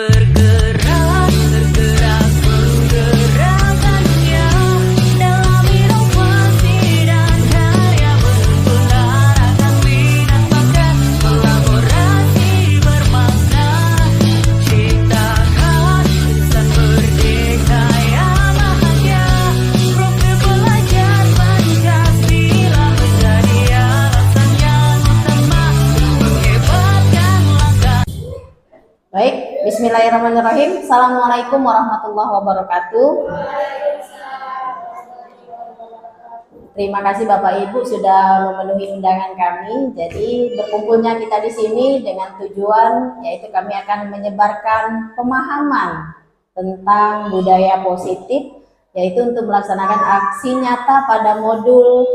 bergerak, tergerak menggerakkannya dalam inovasi dan karya benar akan minat bakat kolaborasi bermakna ciptakan insan merdeka yang bahagia profil belajar Pancasila menjadi alasan yang utama menghebatkan langkah. Baik, bismillahirrahmanirrahim. Assalamualaikum warahmatullahi wabarakatuh. Terima kasih Bapak Ibu sudah memenuhi undangan kami. Jadi berkumpulnya kita di sini dengan tujuan yaitu kami akan menyebarkan pemahaman tentang budaya positif, yaitu untuk melaksanakan aksi nyata pada modul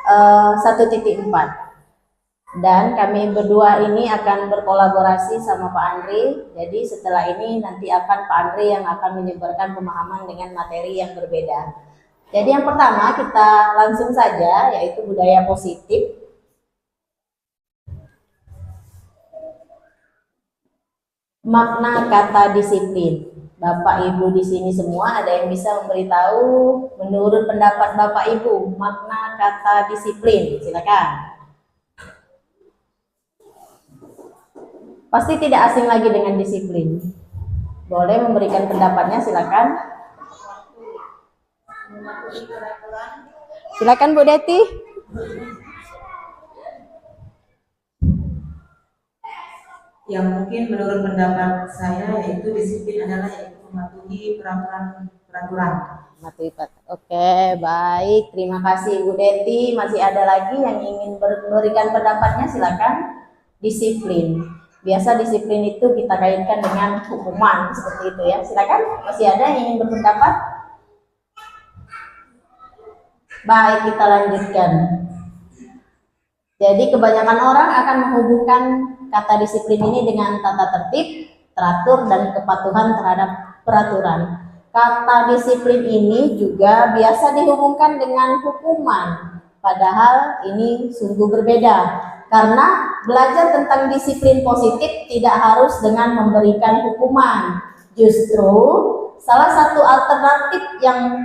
1.4. Dan kami berdua ini akan berkolaborasi sama Pak Andri. Jadi setelah ini nanti akan Pak Andri yang akan menyebarkan pemahaman dengan materi yang berbeda. Jadi yang pertama kita langsung saja, yaitu budaya positif. Makna kata disiplin. Bapak Ibu di sini semua ada yang bisa memberitahu menurut pendapat Bapak Ibu makna kata disiplin? Silakan. Pasti tidak asing lagi dengan disiplin. Boleh memberikan pendapatnya, silakan. Silakan Bu Deti. Yang mungkin menurut pendapat saya yaitu disiplin adalah yaitu mematuhi peraturan. Oke, baik. Terima kasih Bu Deti. Masih ada lagi yang ingin memberikan pendapatnya, silakan. Disiplin. Biasa disiplin itu kita kaitkan dengan hukuman seperti itu ya. Silakan, masih ada yang ingin berpendapat? Baik, kita lanjutkan. Jadi kebanyakan orang akan menghubungkan kata disiplin ini dengan tata tertib, teratur, dan kepatuhan terhadap peraturan. Kata disiplin ini juga biasa dihubungkan dengan hukuman. Padahal ini sungguh berbeda. Karena belajar tentang disiplin positif tidak harus dengan memberikan hukuman. Justru salah satu alternatif yang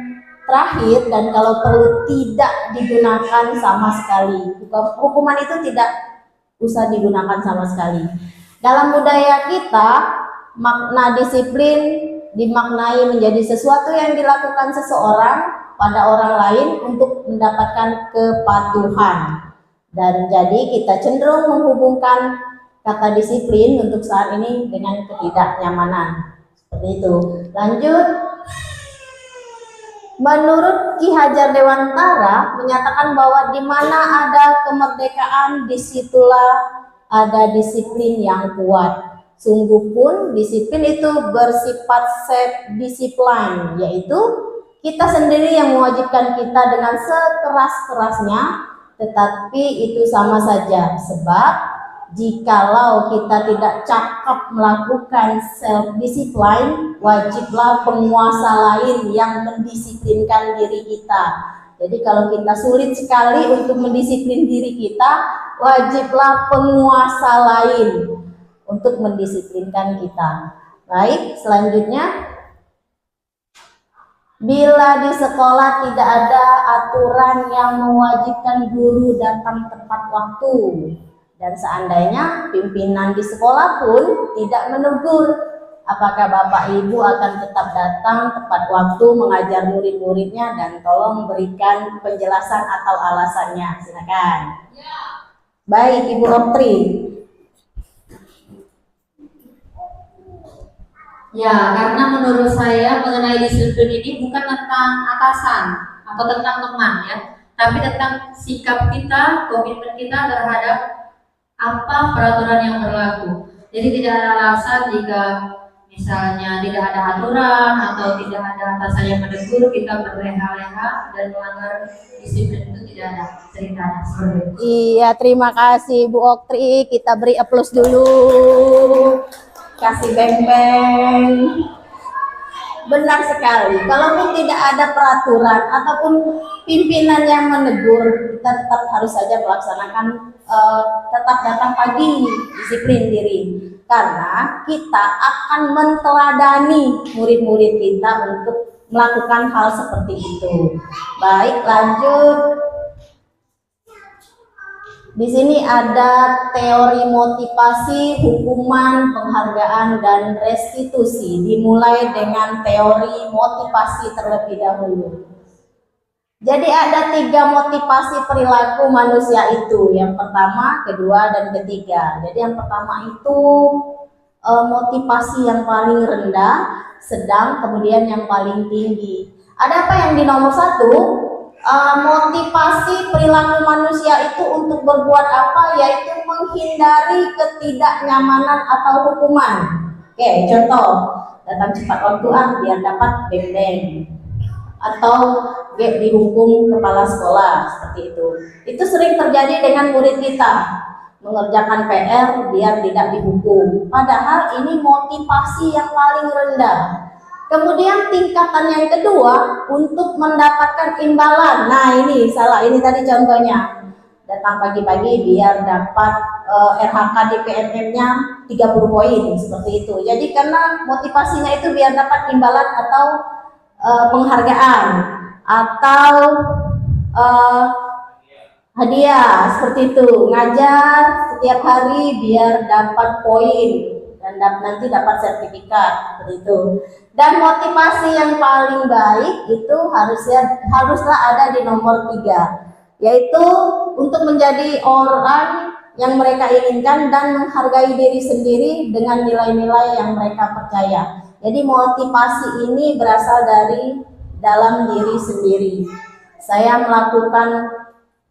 terakhir dan kalau perlu tidak digunakan sama sekali. Hukuman itu tidak usah digunakan sama sekali. Dalam budaya kita, makna disiplin dimaknai menjadi sesuatu yang dilakukan seseorang pada orang lain untuk mendapatkan kepatuhan. Dan jadi kita cenderung menghubungkan kata disiplin untuk saat ini dengan ketidaknyamanan. Seperti itu. Lanjut. Menurut Ki Hajar Dewantara menyatakan bahwa di mana ada kemerdekaan disitulah ada disiplin yang kuat. Sungguh pun disiplin itu bersifat self-discipline, yaitu kita sendiri yang mewajibkan kita dengan sekeras-kerasnya. Tetapi itu sama saja, sebab jikalau kita tidak cakap melakukan self-discipline, wajiblah penguasa lain yang mendisiplinkan diri kita. Jadi kalau kita sulit sekali untuk mendisiplin diri kita, wajiblah penguasa lain untuk mendisiplinkan kita. Baik, selanjutnya. Bila di sekolah tidak ada aturan yang mewajibkan guru datang tepat waktu, dan seandainya pimpinan di sekolah pun tidak menegur, apakah Bapak Ibu akan tetap datang tepat waktu mengajar murid-muridnya dan tolong berikan penjelasan atau alasannya? Silakan. Baik, Ibu Oktri. Ya, karena menurut saya mengenai disiplin ini bukan tentang atasan atau tentang teman ya, tapi tentang sikap kita, komitmen kita terhadap apa peraturan yang berlaku. Jadi tidak ada alasan jika misalnya tidak ada aturan atau tidak ada atasan yang menegur, kita berleha-leha dan melanggar disiplin, itu tidak ada ceritanya seperti itu. Iya, terima kasih Bu Oktri. Kita beri aplaus dulu. Kasih beng-beng. Benar sekali. Kalaupun tidak ada peraturan ataupun pimpinan yang menegur, kita tetap harus saja melaksanakan tetap datang pagi, disiplin diri. karena kita akan menteladani murid-murid kita untuk melakukan hal seperti itu. Baik, lanjut. Di sini ada teori motivasi, hukuman, penghargaan, dan restitusi. Dimulai dengan teori motivasi terlebih dahulu. Jadi ada 3 motivasi perilaku manusia itu. Yang pertama, kedua, dan ketiga. Jadi yang pertama itu motivasi yang paling rendah, sedang, kemudian yang paling tinggi. Ada apa yang di nomor 1? Motivasi perilaku manusia itu untuk berbuat apa, yaitu menghindari ketidaknyamanan atau hukuman. Oke, contoh, datang cepat waktu biar dapat beng-beng, atau dihukum kepala sekolah, seperti itu. Itu sering terjadi dengan murid kita, mengerjakan PR biar tidak dihukum, padahal ini motivasi yang paling rendah. Kemudian tingkatan yang kedua untuk mendapatkan imbalan. Nah, ini salah, ini tadi contohnya. Datang pagi-pagi biar dapat RHK di PNM-nya 30 poin, seperti itu. Jadi karena motivasinya itu biar dapat imbalan atau penghargaan atau hadiah, seperti itu. Ngajar setiap hari biar dapat poin dan nanti dapat sertifikat, seperti itu. Dan motivasi yang paling baik itu haruslah ada di nomor 3, yaitu untuk menjadi orang yang mereka inginkan dan menghargai diri sendiri dengan nilai-nilai yang mereka percaya. Jadi motivasi ini berasal dari dalam diri sendiri. Saya melakukan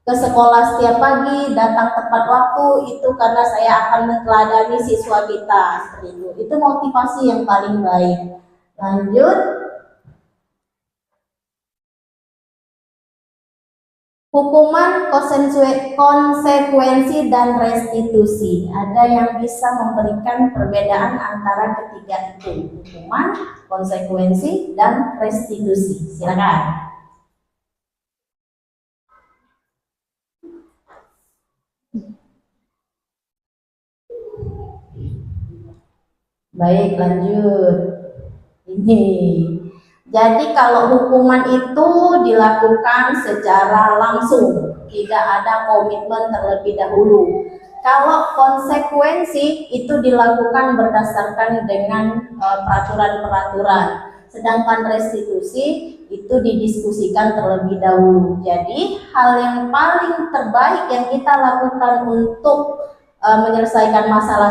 ke sekolah setiap pagi, datang tepat waktu, itu karena saya akan meneladani siswa kita, seperti itu. Itu motivasi yang paling baik. Lanjut. Hukuman, konsekuensi, dan restitusi. Ada yang bisa memberikan perbedaan antara ketiga itu. Hukuman, konsekuensi, dan restitusi. Silakan. Baik, lanjut. Ini. Jadi kalau hukuman itu dilakukan secara langsung, tidak ada komitmen terlebih dahulu. Kalau konsekuensi itu dilakukan berdasarkan dengan peraturan-peraturan. Sedangkan restitusi itu didiskusikan terlebih dahulu. Jadi hal yang paling terbaik yang kita lakukan untuk menyelesaikan masalah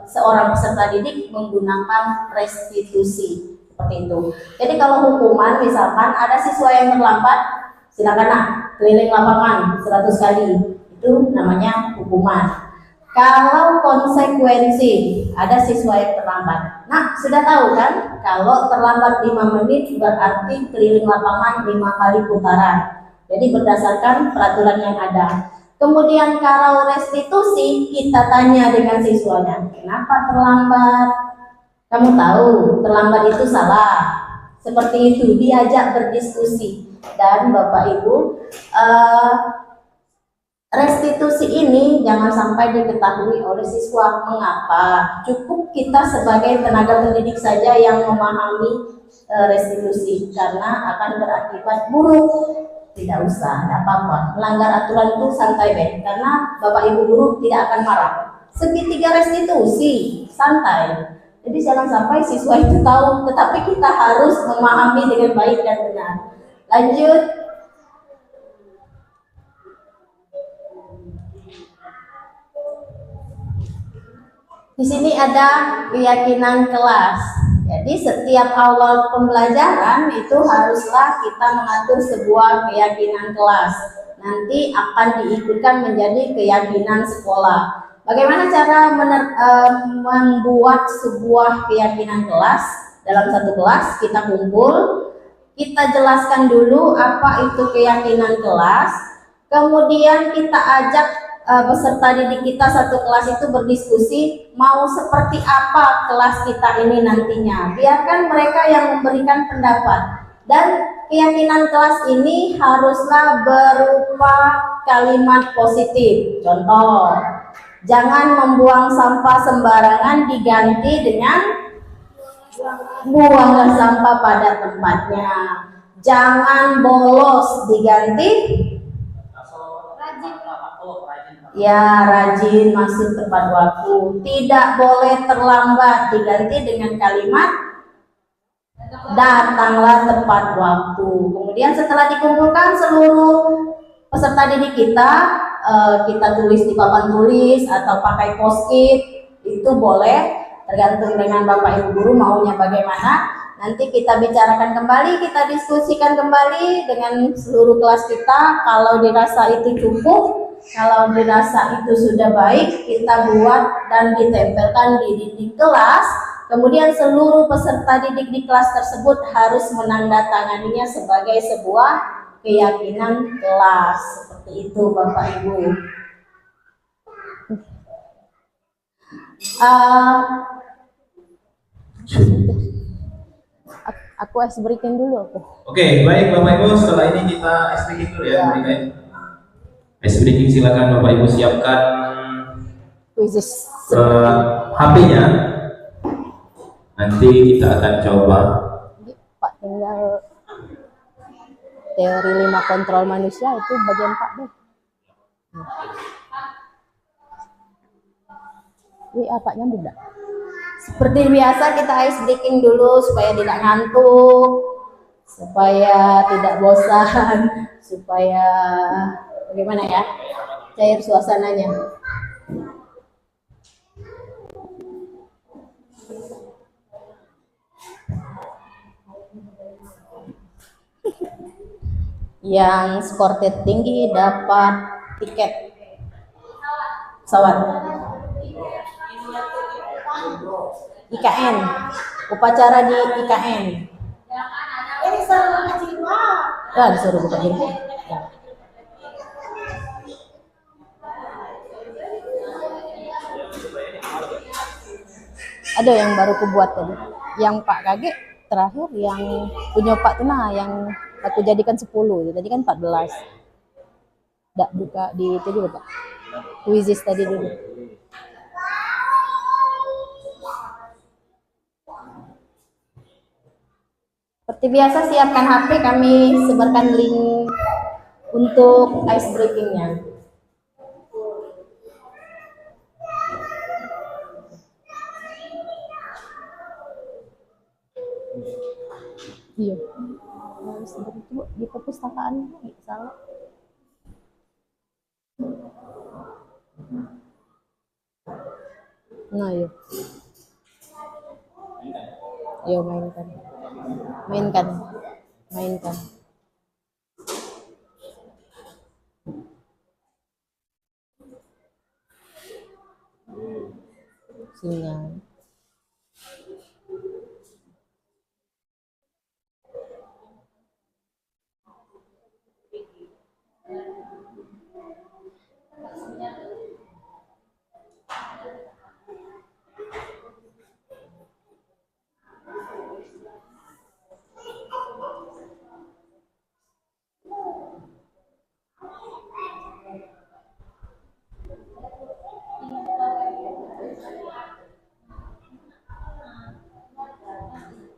seorang peserta didik menggunakan restitusi, seperti itu. Jadi kalau hukuman, misalkan ada siswa yang terlambat, silakan keliling lapangan 100 kali, itu namanya hukuman. Kalau konsekuensi, ada siswa yang terlambat. Nah, sudah tahu kan, kalau terlambat 5 menit berarti keliling lapangan 5 kali putaran. Jadi berdasarkan peraturan yang ada. Kemudian kalau restitusi, kita tanya dengan siswanya, kenapa terlambat? Kamu tahu terlambat itu salah. Seperti itu, diajak berdiskusi. Dan Bapak Ibu, restitusi ini jangan sampai diketahui oleh siswa. Mengapa? Cukup kita sebagai tenaga pendidik saja yang memahami restitusi, karena akan berakibat buruk. Tidak usah, tidak apa-apa. Melanggar aturan itu santai deh, karena Bapak Ibu guru tidak akan marah. Segitiga restitusi, santai. Jadi jangan sampai siswa itu tahu, tetapi kita harus memahami dengan baik dan benar. Lanjut. Di sini ada keyakinan kelas. Jadi setiap awal pembelajaran itu haruslah kita mengatur sebuah keyakinan kelas. Nanti akan diikutkan menjadi keyakinan sekolah. Bagaimana cara membuat sebuah keyakinan kelas? Dalam satu kelas kita kumpul, kita jelaskan dulu apa itu keyakinan kelas. Kemudian kita ajak peserta didik kita satu kelas itu berdiskusi mau seperti apa kelas kita ini nantinya. Biarkan mereka yang memberikan pendapat, dan keyakinan kelas ini haruslah berupa kalimat positif. Contoh, Jangan membuang sampah sembarangan, diganti dengan buanglah sampah pada tempatnya. Jangan bolos, diganti ya rajin masuk tepat waktu. Tidak boleh terlambat, diganti dengan kalimat datanglah tepat waktu. Kemudian setelah dikumpulkan seluruh peserta didik kita, kita tulis di papan tulis atau pakai post-it, itu boleh, tergantung dengan Bapak Ibu guru maunya bagaimana. Nanti kita bicarakan kembali, kita diskusikan kembali dengan seluruh kelas kita. Kalau dirasa itu cukup, kalau dirasa itu sudah baik, kita buat dan ditempelkan di dinding kelas. Kemudian seluruh peserta didik di kelas tersebut harus menandatanganinya sebagai sebuah keyakinan kelas. Seperti itu Bapak Ibu. Aku ice breaking dulu aku. Oke, baik Bapak Ibu, setelah ini kita ice breaking dulu ya. Ice breaking, silakan Bapak Ibu siapkan HP-nya. Nanti kita akan coba. Pak, tinggal teori 5 kontrol manusia itu bagian Pak deh. Pak nyambung enggak? Seperti biasa kita ice breaking dulu supaya tidak ngantuk, supaya tidak bosan, supaya bagaimana ya, cair suasananya. Yang skor tertinggi dapat tiket pesawat. IKN, upacara di IKN. Ini seru jiwa. Ya, disuruh buka diri. Ya. Ada yang baru kubuat tadi. Yang Pak Kage terakhir yang punya Pak Tuna yang aku jadikan 10. Tadi kan 14. Nggak buka di itu dulu Pak. Quizzes tadi dulu. Seperti biasa siapkan HP, kami sebarkan link untuk ice breaking-nya. Iya. Harus begitu di perpustakaan nggak salah. Nah, iya. Yo mainkan. Sinyal.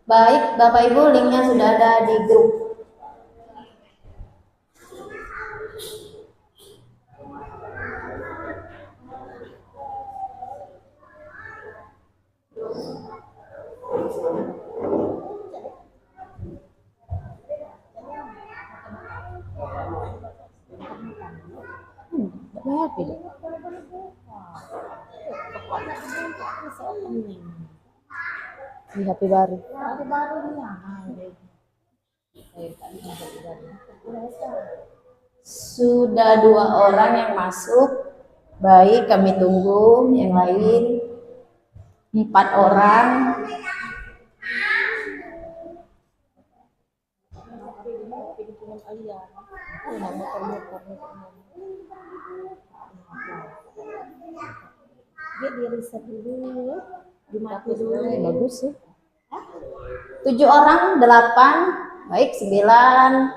Baik, Bapak Ibu, linknya sudah ada di grup. Di HP baru. Sudah 2 orang yang masuk. Baik, kami tunggu yang lain. 4 orang. Dia di riset dulu, dimati dulu. Bagus sih. 7 orang, 8, baik 9.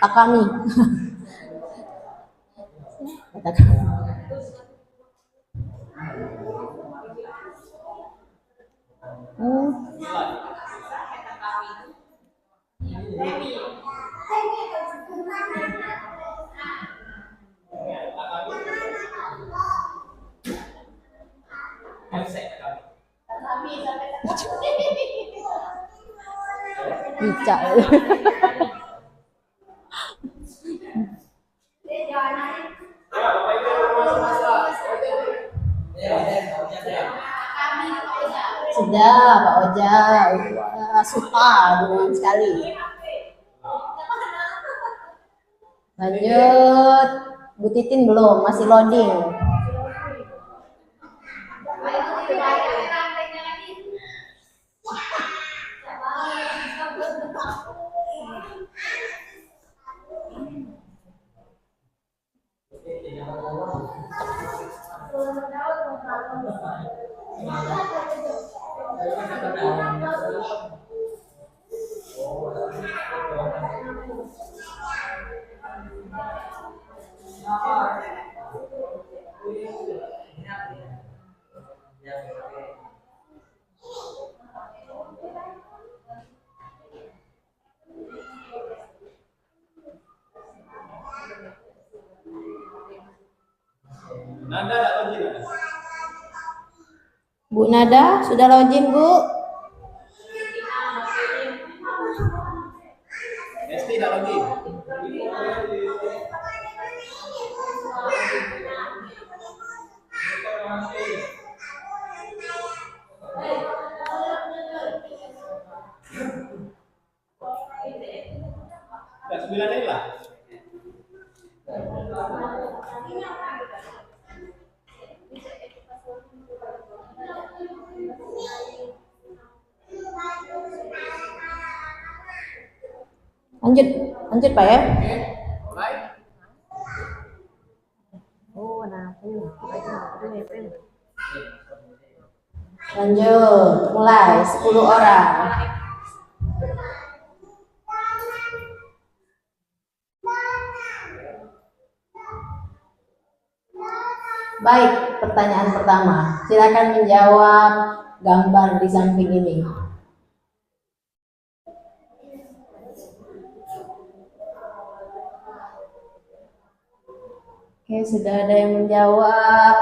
Takami. Hmm. Bica. Sudah, Pak Oja. Wah, suka dengan sekali. Lanjut. Bu Titin belum, masih loading. Nanda tak login ada? Bu Nada, sudah login, Bu? Esti tak login? Dah 9 ini lah. Lanjut Pak ya. Lanjut, mulai 10 orang. Baik, pertanyaan pertama. Silakan menjawab gambar di samping ini. Oke, sudah ada yang menjawab.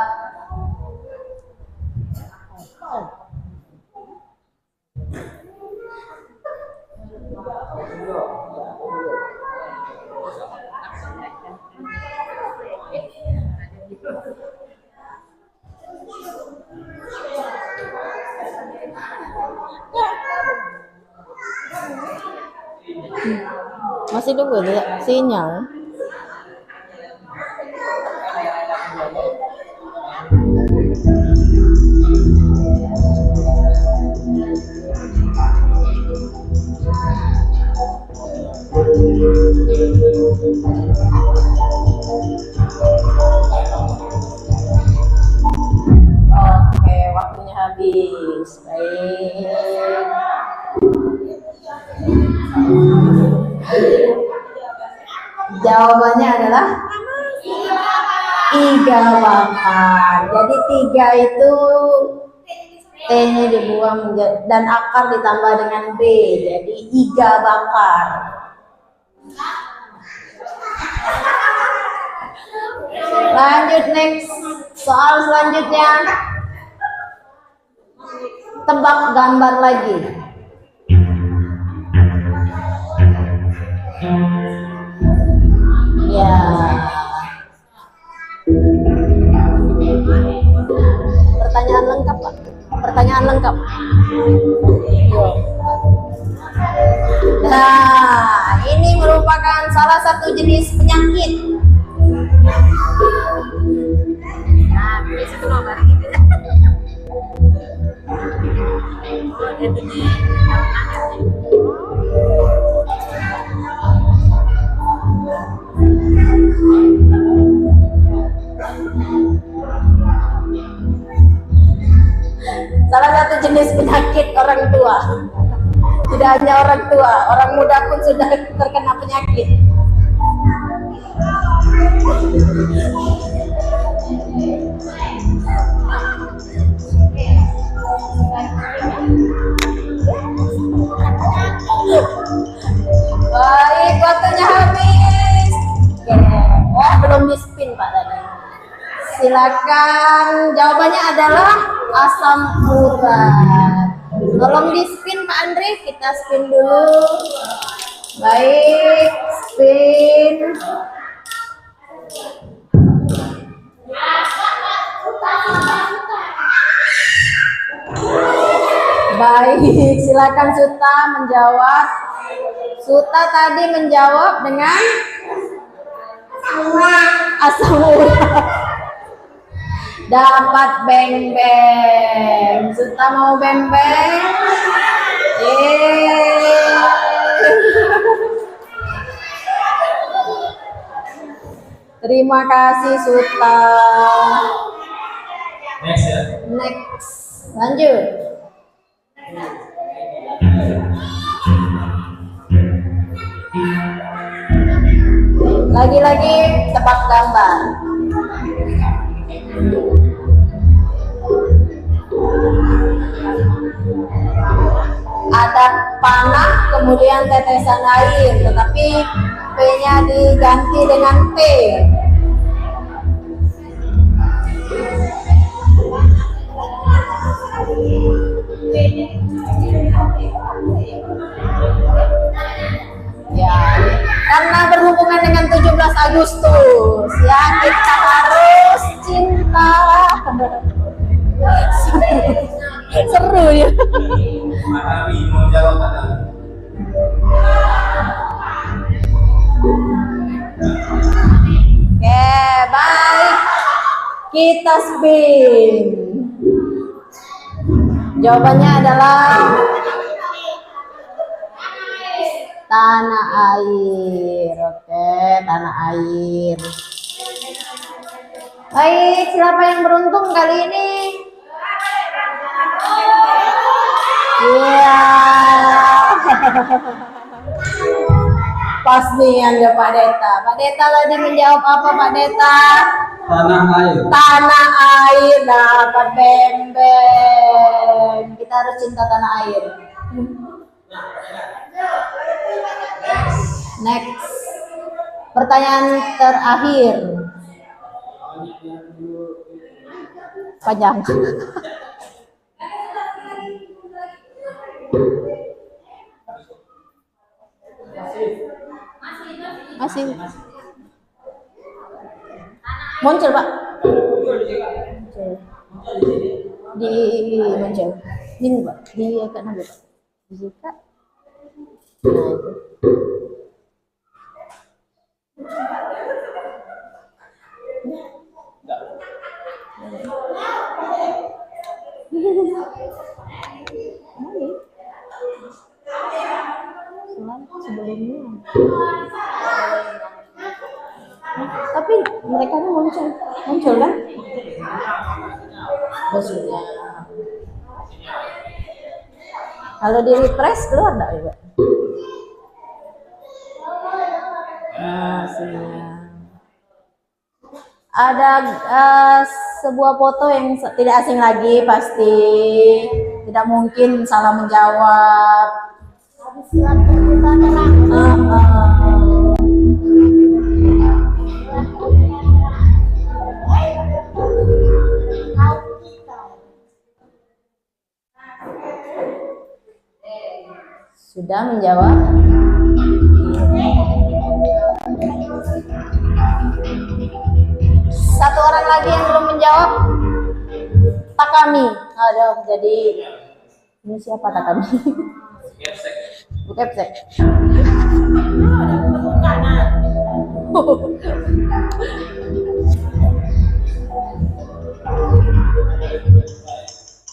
Masih tunggu tidak sinyal. Oke, waktunya habis. Baik. Jawabannya adalah iga bakar. Jadi 3 itu T-nya dibuang dan akar ditambah dengan B. Jadi iga bakar. Lanjut next. Soal selanjutnya. Tebak gambar lagi. Ya. Pertanyaan lengkap, Pak. Pertanyaan lengkap. Yuk. Nah, ini merupakan salah satu jenis penyakit. Nah, bisa tuh nomor gitu. Salah satu jenis penyakit orang tua. Tidak hanya orang tua, orang muda pun sudah terkena penyakit. silakan. Jawabannya adalah asam urat. Tolong di spin Pak Andre, kita spin dulu. Baik, spin. Baik, silakan Suta menjawab. Suta tadi menjawab dengan asam urat. Dapat beng-beng. Suta mau beng-beng? Terima kasih Suta. Next ya. Next, lanjut. Lagi-lagi tebak gambar. Ada panah, kemudian tetesan air, tetapi P-nya diganti dengan T. Ya, karena berhubungan dengan 17 Agustus, ya kita harus cinta. Seru ya. Matawi mau jawab ada. Oke, baik. Kita spin. Jawabannya adalah tanah air. Oke, tanah air. Baik, siapa yang beruntung kali ini? Iya. Pas nih ada Pak Deta. Pak Deta tadi menjawab apa Pak Deta? Tanah air. Tanah air, dapat beng-beng. Kita harus cinta tanah air. Next. Pertanyaan terakhir. Panjang. Masih. Muncul Pak. Muncul. Ini Pak. Di kanan Pak. Jika. Nah itu. Sebelumnya. Tapi mereka tuh muncul kan? Maksudnya. Kalau di refresh keluar enggak ya? Ada sebuah foto yang tidak asing lagi, pasti tidak mungkin salah menjawab. Sudah menjawab? Satu orang lagi yang belum menjawab. Takami. Aduh, jadi ini siapa Takami? Bukepsek.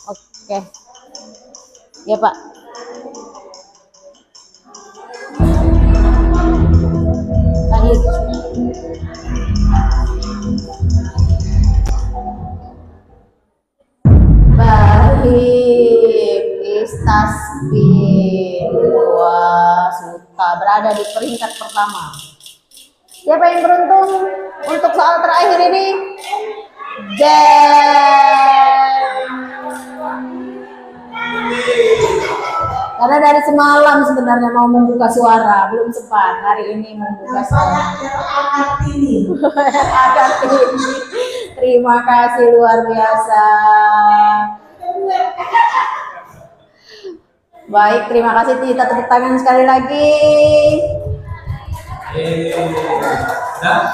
Oke. Ya Pak. Lanjut. Baik, Istaspin Wah Suta berada di peringkat pertama. Siapa yang beruntung untuk soal terakhir ini? Karena dari semalam sebenarnya mau membuka suara, belum sempat. Hari ini membuka suara. Kartini. Terima kasih luar biasa. Baik, terima kasih. Kita tepuk tangan sekali lagi. Nah,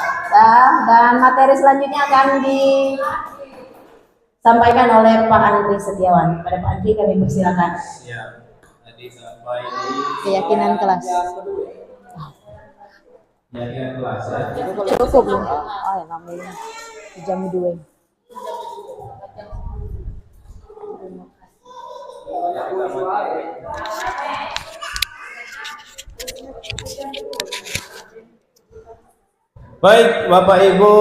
Dan materi selanjutnya akan disampaikan oleh Pak Andri Setiawan. Pada Pak Andri kami persilakan. siap. Tadi sampai di Keyakinan kelas. keyakinan kelas ya. Cukup belum? Oh ya, namanya jam 2. Baik, Bapak Ibu,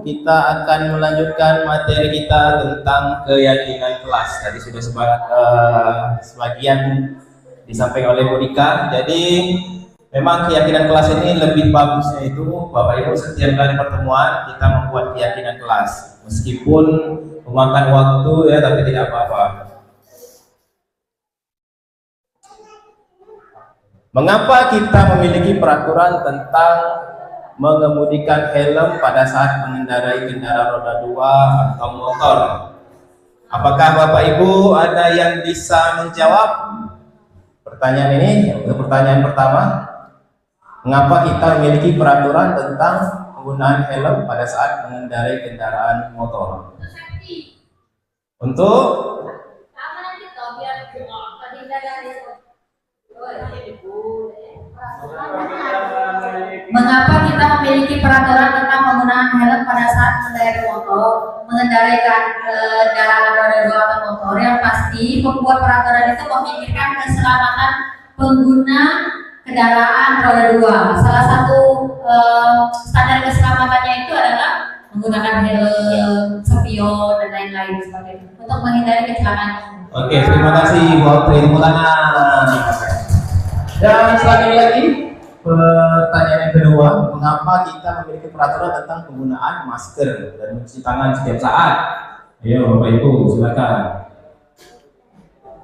kita akan melanjutkan materi kita tentang keyakinan kelas. Tadi sudah sebagian disampaikan oleh Bu Dika. Jadi memang keyakinan kelas ini lebih bagusnya itu Bapak Ibu setiap kali pertemuan kita membuat keyakinan kelas. Meskipun memakan waktu ya, tapi tidak apa-apa. Mengapa kita memiliki peraturan tentang mengemudikan helm pada saat mengendarai kendaraan roda 2 atau motor? Apakah Bapak Ibu ada yang bisa menjawab pertanyaan ini? Untuk pertanyaan pertama, mengapa kita memiliki peraturan tentang penggunaan helm pada saat mengendarai kendaraan motor? Untuk Mengapa kita memiliki peraturan tentang penggunaan helm pada saat mengendarai kendaraan roda 2 atau motor? Yang pasti pembuat peraturan itu memikirkan keselamatan pengguna kendaraan roda 2. Salah satu standar keselamatannya itu adalah menggunakan helm, spion dan lain-lain sebagainya untuk menghindari kecelakaan. Oke, terima kasih Bu Audrey. Tepuk tangan. Dan selanjutnya lagi pertanyaan yang kedua, mengapa kita memiliki peraturan tentang penggunaan masker dan mencuci tangan setiap saat? Ayo Bapak Ibu, silakan.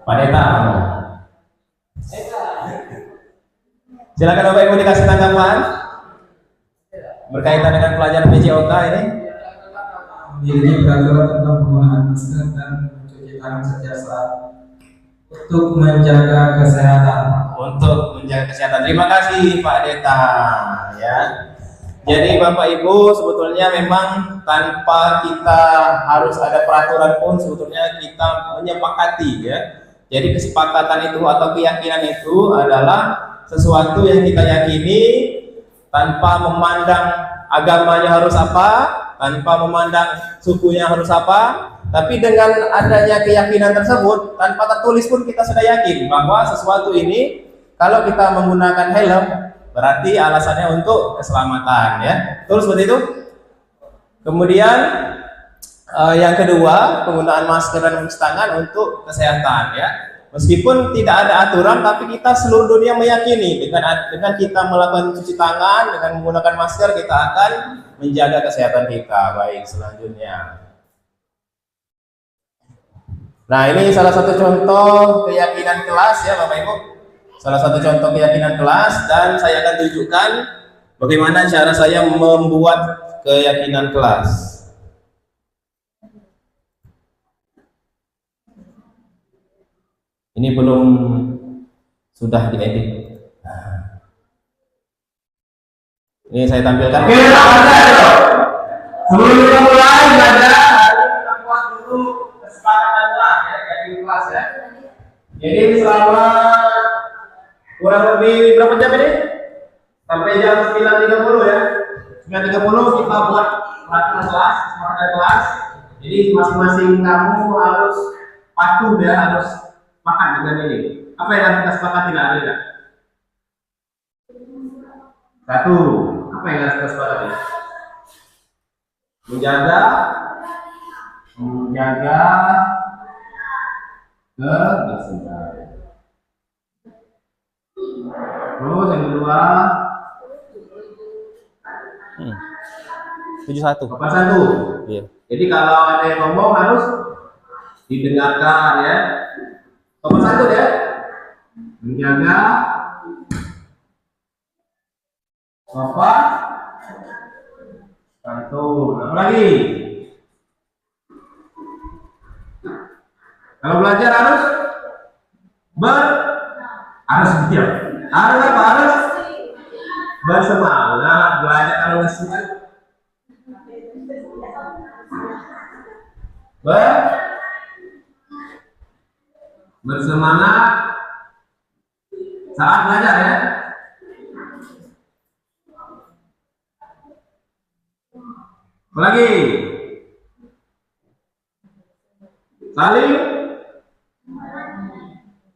Pak Deta. Silakan Bapak Ibu dikasih tanggapan berkaitan dengan pelajaran PJOK ini. Memiliki peraturan tentang penggunaan masker dan mencuci tangan setiap saat untuk menjaga kesehatan. Untuk menjaga kesehatan. Terima kasih Pak Deta ya. Jadi Bapak Ibu sebetulnya memang tanpa kita harus ada peraturan pun sebetulnya kita menyepakati ya. Jadi kesepakatan itu atau keyakinan itu adalah sesuatu yang kita yakini tanpa memandang agamanya harus apa, tanpa memandang sukunya harus apa, tapi dengan adanya keyakinan tersebut tanpa tertulis pun kita sudah yakin bahwa sesuatu ini kalau kita menggunakan helm berarti alasannya untuk keselamatan ya. Betul seperti itu. Kemudian yang kedua, penggunaan masker dan mencuci tangan untuk kesehatan ya. Meskipun tidak ada aturan, tapi kita seluruh dunia meyakini dengan kita melakukan cuci tangan, dengan menggunakan masker kita akan menjaga kesehatan kita. Baik, selanjutnya. Nah, ini salah satu contoh keyakinan kelas ya Bapak Ibu. Salah satu contoh keyakinan kelas, dan saya akan tunjukkan bagaimana cara saya membuat keyakinan kelas. Ini belum sudah diedit. Ini saya tampilkan. Sebelum kita mulai belajar, kita buat dulu kesepakatan kelas ya, keyakinan kelas ya. Jadi selama kurang lebih berapa jam ini? Sampai jam 9.30 ya. 9.30 kita buat peraturan kelas, kesepakatan kelas. Jadi masing-masing kamu harus patuh ya, harus makan dengan ini. Apa yang harus kita sepakati lah, ada? Satu, apa yang harus kita sepakati? Menjaga kebersihan. Terus yang kedua 71. Papan satu. Iya. Jadi kalau ada yang ngomong harus didengarkan ya. Papan satu ya. Menjaga sopan santun. Apa lagi? Kalau belajar harus harus diam. Harus apa? Harus bersemangat. Belajar kalau bersemangat. Bersemangat saat belajar ya. Lagi saling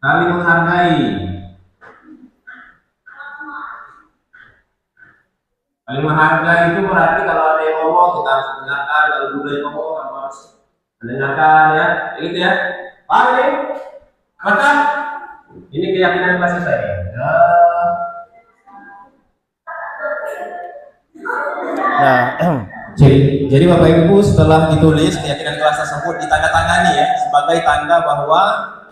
menghargai. Saling menghargai itu berarti kalau ada yang ngomong kita harus mendengarkan, kalau dulu yang ngomong kita harus mendengarkan ya, gitu ya. Paham ini? Maka ini keyakinan kelas kita ya. Nah, jadi Bapak Ibu setelah ditulis keyakinan kelas tersebut ditandatangani ya sebagai tanda bahwa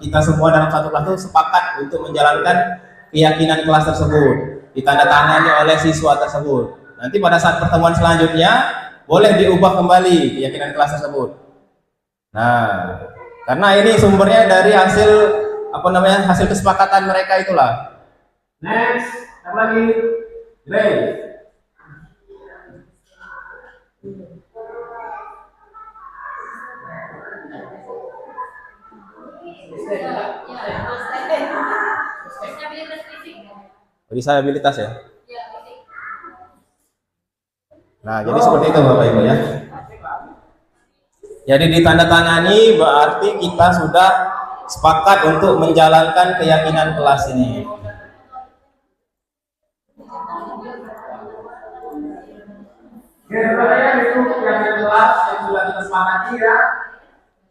kita semua dalam satu kelas itu sepakat untuk menjalankan keyakinan kelas tersebut, ditandatangani oleh siswa tersebut. Nanti pada saat pertemuan selanjutnya boleh diubah kembali keyakinan kelas tersebut. Nah, karena ini sumbernya dari hasil hasil kesepakatan mereka itulah. Next, apa lagi? Grace. Disabilitas ya. Nah, jadi seperti itu Bapak Ibu ya. Jadi ditandatangani berarti kita sudah sepakat untuk menjalankan keyakinan kelas ini. Oke, ya, itu keyakinan kelas yang sudah kita sepakati ya.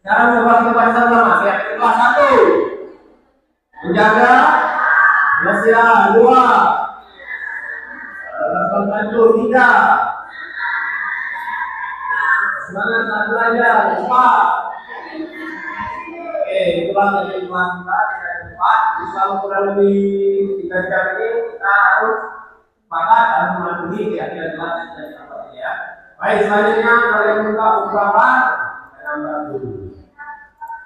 Sekarang coba kita baca sama keyakinan kelas 1. Menjaga Rahasia 2. Bantu 3. Semangat saat belajar 4. Oke, itulah kehidupan kita yang 4. Selama kurang lebih 3 jam ini kita harus sepakat dan mematuhi keyakinan kelas yang sudah kita dapat ya. Baik, selanjutnya kalian buka ungkapan dan dulu.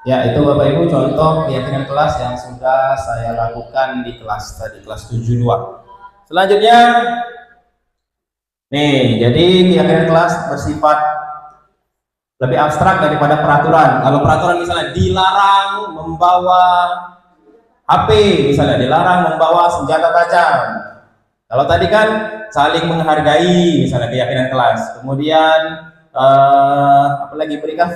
Ya, itu Bapak Ibu contoh keyakinan kelas yang sudah saya lakukan di kelas tadi, kelas 72. Selanjutnya, nih, jadi keyakinan kelas bersifat lebih abstrak daripada peraturan. Kalau peraturan misalnya dilarang membawa HP, misalnya dilarang membawa senjata tajam. Kalau tadi kan saling menghargai, misalnya keyakinan kelas. Kemudian apa lagi berikan?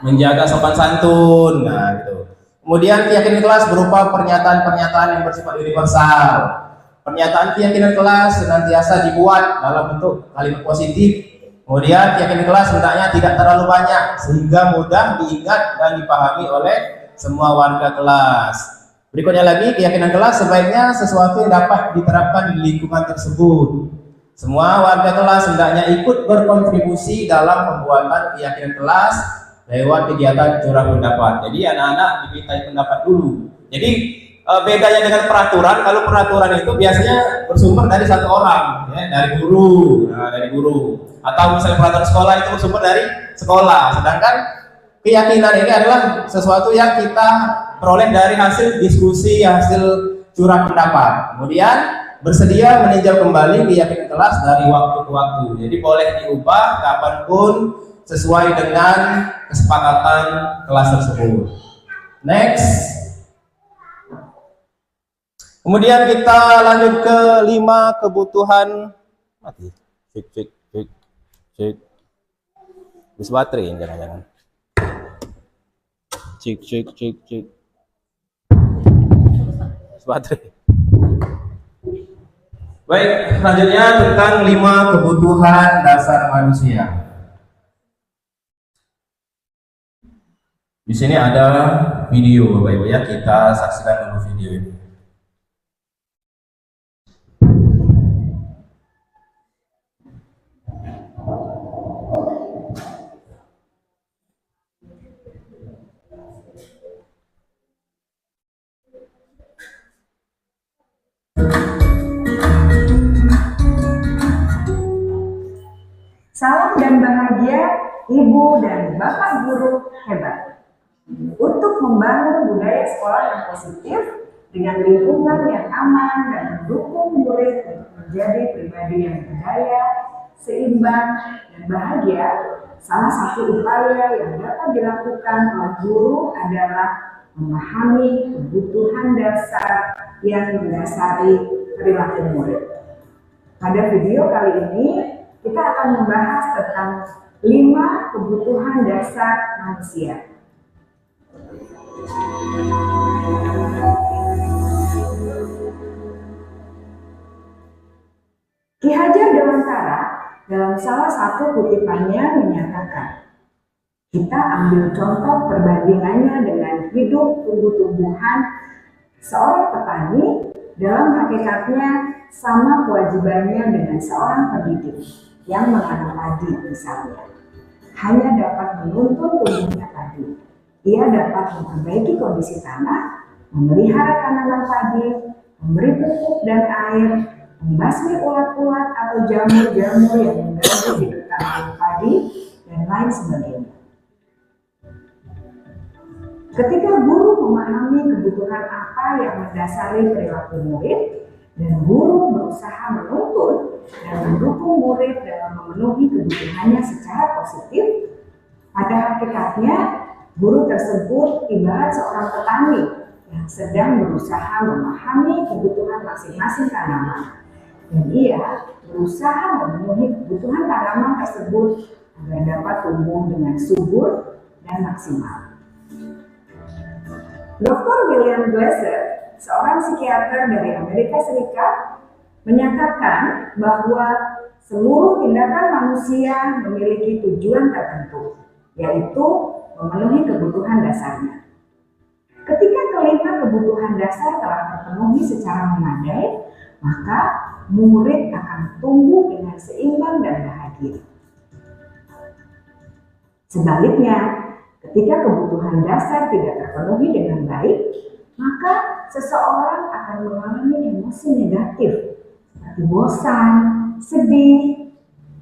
Menjaga sopan santun, nah gitu. Kemudian keyakinan kelas berupa pernyataan-pernyataan yang bersifat universal. Pernyataan keyakinan kelas senantiasa dibuat dalam bentuk kalimat positif. Kemudian keyakinan kelas hendaknya tidak terlalu banyak sehingga mudah diingat dan dipahami oleh semua warga kelas. Berikutnya lagi, keyakinan kelas sebaiknya sesuatu yang dapat diterapkan di lingkungan tersebut. Semua warga kelas hendaknya ikut berkontribusi dalam pembuatan keyakinan kelas lewat kegiatan curah pendapat. Jadi anak-anak dimintai pendapat dulu. Jadi bedanya dengan peraturan, kalau peraturan itu biasanya bersumber dari satu orang, ya, dari guru, dari guru. Atau misalnya peraturan sekolah itu bersumber dari sekolah. Sedangkan keyakinan ini adalah sesuatu yang kita peroleh dari hasil diskusi, hasil curah pendapat. Kemudian bersedia meninjau kembali keyakinan kelas dari waktu ke waktu. Jadi boleh diubah kapanpun sesuai dengan kesepakatan kelas tersebut. Next. Kemudian kita lanjut ke 5 kebutuhan mati. Cek. Bis baterai jangan-jangan. Cek. Bis baterai. Baik, selanjutnya tentang 5 kebutuhan dasar manusia. Di sini ada video Bapak Ibu ya, kita saksikan dulu video ini. Salam dan bahagia Ibu dan Bapak guru hebat. untuk membangun budaya sekolah yang positif dengan lingkungan yang aman dan mendukung murid untuk menjadi pribadi yang berdaya, seimbang, dan bahagia. Salah satu upaya yang dapat dilakukan oleh guru adalah memahami kebutuhan dasar yang mendasari perilaku murid. Pada video kali ini, kita akan membahas tentang 5 kebutuhan dasar manusia. Ki Hajar Dewantara dalam salah satu kutipannya menyatakan, kita ambil contoh perbandingannya dengan hidup tumbuh-tumbuhan. Seorang petani dalam hakikatnya sama kewajibannya dengan seorang pendidik yang menanam padi misalnya. Hanya dapat menuntun tumbuhnya padi. Ia dapat memperbaiki kondisi tanah, memelihara tanaman padi, memberi pupuk dan air, membasmi ulat-ulat atau jamur-jamur yang mengganggu hidup tanaman padi, dan lain sebagainya. Ketika guru memahami kebutuhan apa yang mendasari perilaku murid, dan guru berusaha menuntun dan mendukung murid dalam memenuhi kebutuhannya secara positif, pada hakikatnya guru tersebut ibarat seorang petani yang sedang berusaha memahami kebutuhan masing-masing tanaman, dan ia berusaha memenuhi kebutuhan tanaman tersebut agar dapat tumbuh dengan subur dan maksimal. Dr. William Glasser, seorang psikiater dari Amerika Serikat, menyatakan bahwa seluruh tindakan manusia memiliki tujuan tertentu, yaitu memenuhi kebutuhan dasarnya. Ketika kelima kebutuhan dasar telah terpenuhi secara memadai, maka murid akan tumbuh dengan seimbang dan bahagia. Sebaliknya, ketika kebutuhan dasar tidak terpenuhi dengan baik, maka seseorang akan mengalami emosi negatif seperti bosan, sedih,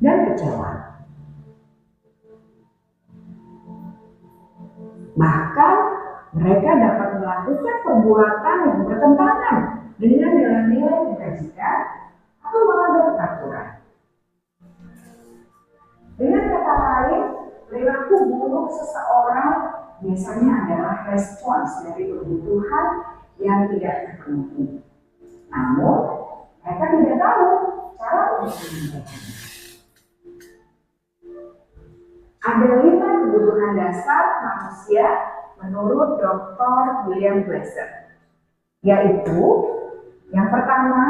dan kecewa. Bahkan mereka dapat melakukan perbuatan yang bertentangan dengan nilai-nilai kebajikan atau melanggar peraturan. Dengan kata lain, perilaku buruk seseorang biasanya adalah respons dari kebutuhan yang tidak terpenuhi. Namun, mereka tidak tahu cara untuk menunjukkannya. Ada 5 kebutuhan dasar manusia menurut Dr. William Glasser, yaitu yang pertama,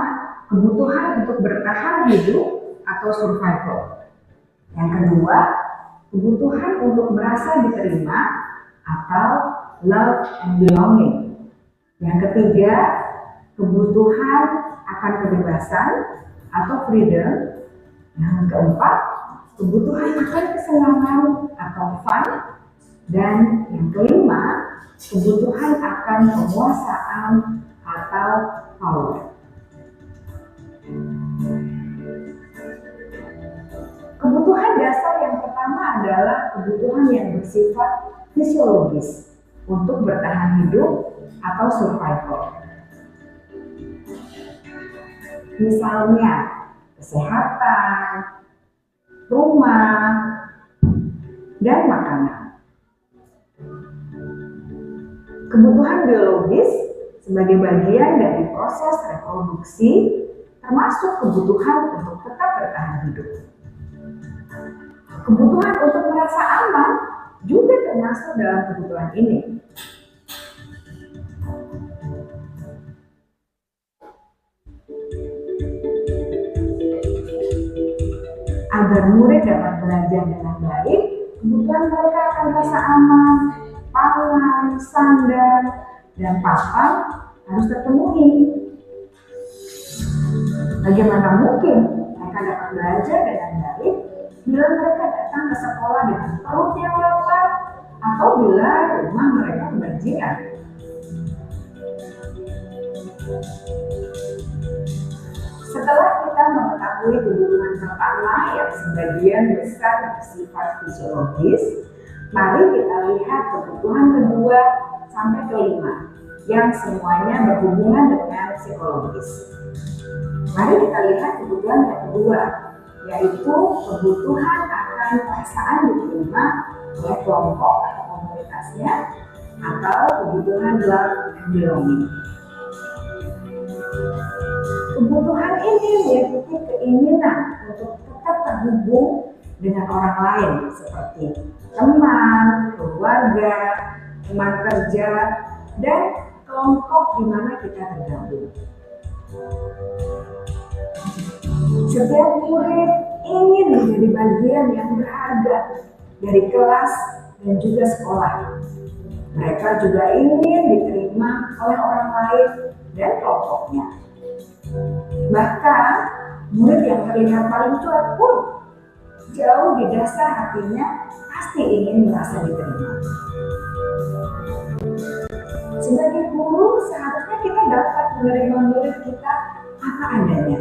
kebutuhan untuk bertahan hidup atau survival. Yang kedua, kebutuhan untuk merasa diterima atau love and belonging. Yang ketiga, kebutuhan akan kebebasan atau freedom. Yang keempat, kebutuhan akan kesenangan atau fun. Dan yang kelima, kebutuhan akan penguasaan atau power. Kebutuhan dasar yang pertama adalah kebutuhan yang bersifat fisiologis untuk bertahan hidup atau survival. Misalnya, kesehatan, rumah, dan makanan. Kebutuhan biologis sebagai bagian dari proses reproduksi termasuk kebutuhan untuk tetap bertahan hidup. Kebutuhan untuk merasa aman juga termasuk dalam kebutuhan ini. Agar murid dapat belajar dengan baik, kebutuhan mereka akan rasa aman, pangan, sandal, dan papan harus terpenuhi. Bagaimana mungkin mereka dapat belajar dengan baik bila mereka datang ke sekolah dengan perut yang lapar atau bila rumah mereka kebanjiran? Setelah kita mengetahui kebutuhan pertama yang sebagian besar bersifat fisiologis, Mari kita lihat kebutuhan kedua sampai kelima yang semuanya berhubungan dengan psikologis. Mari kita lihat kebutuhan yang kedua, yaitu kebutuhan akan perasaan diterima oleh kelompok atau komunitasnya, atau kebutuhan love and belonging. Kebutuhan ini meliputi keinginan untuk tetap terhubung dengan orang lain seperti teman, keluarga, teman kerja, dan kelompok di mana kita tergabung. Setiap murid ingin menjadi bagian yang berharga dari kelas dan juga sekolah. Mereka juga ingin diterima oleh orang lain dan kelompoknya. Bahkan, murid yang terlihat paling cuek pun jauh di dasar hatinya pasti ingin merasa diterima. Sebagai guru, seharusnya kita dapat menerima murid kita apa adanya,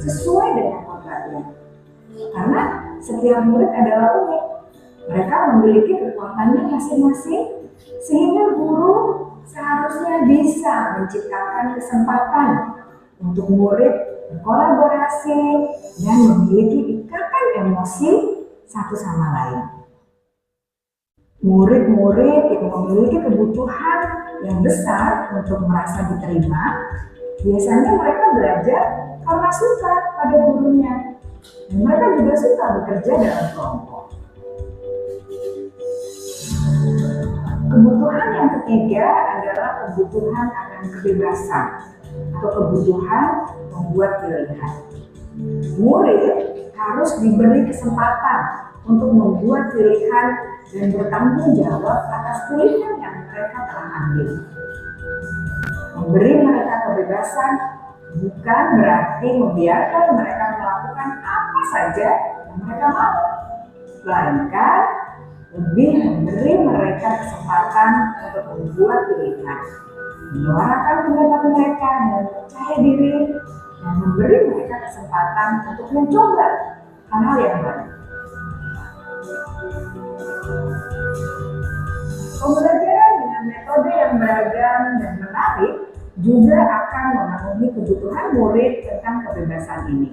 sesuai dengan kodratnya. Karena setiap murid adalah unik. Mereka memiliki kekuatannya masing-masing, sehingga guru seharusnya bisa menciptakan kesempatan untuk murid berkolaborasi dan memiliki ikatan emosi satu sama lain. Murid-murid yang memiliki kebutuhan yang besar untuk merasa diterima, biasanya mereka belajar karena suka pada gurunya, dan mereka juga suka bekerja dalam kelompok. Kebutuhan yang ketiga adalah kebutuhan akan kebebasan atau kebutuhan membuat pilihan. Murid harus diberi kesempatan untuk membuat pilihan dan bertanggung jawab atas pilihan yang mereka telah ambil. Memberi mereka kebebasan bukan berarti membiarkan mereka melakukan apa saja yang mereka mau, melainkan lebih memberi mereka kesempatan untuk membuat pilihan, menyuarakan pendapat mereka dengan percaya diri, dan memberi mereka kesempatan untuk mencoba hal-hal yang baru. Pembelajaran dengan metode yang beragam dan menarik juga akan memenuhi kebutuhan murid tentang kebebasan ini.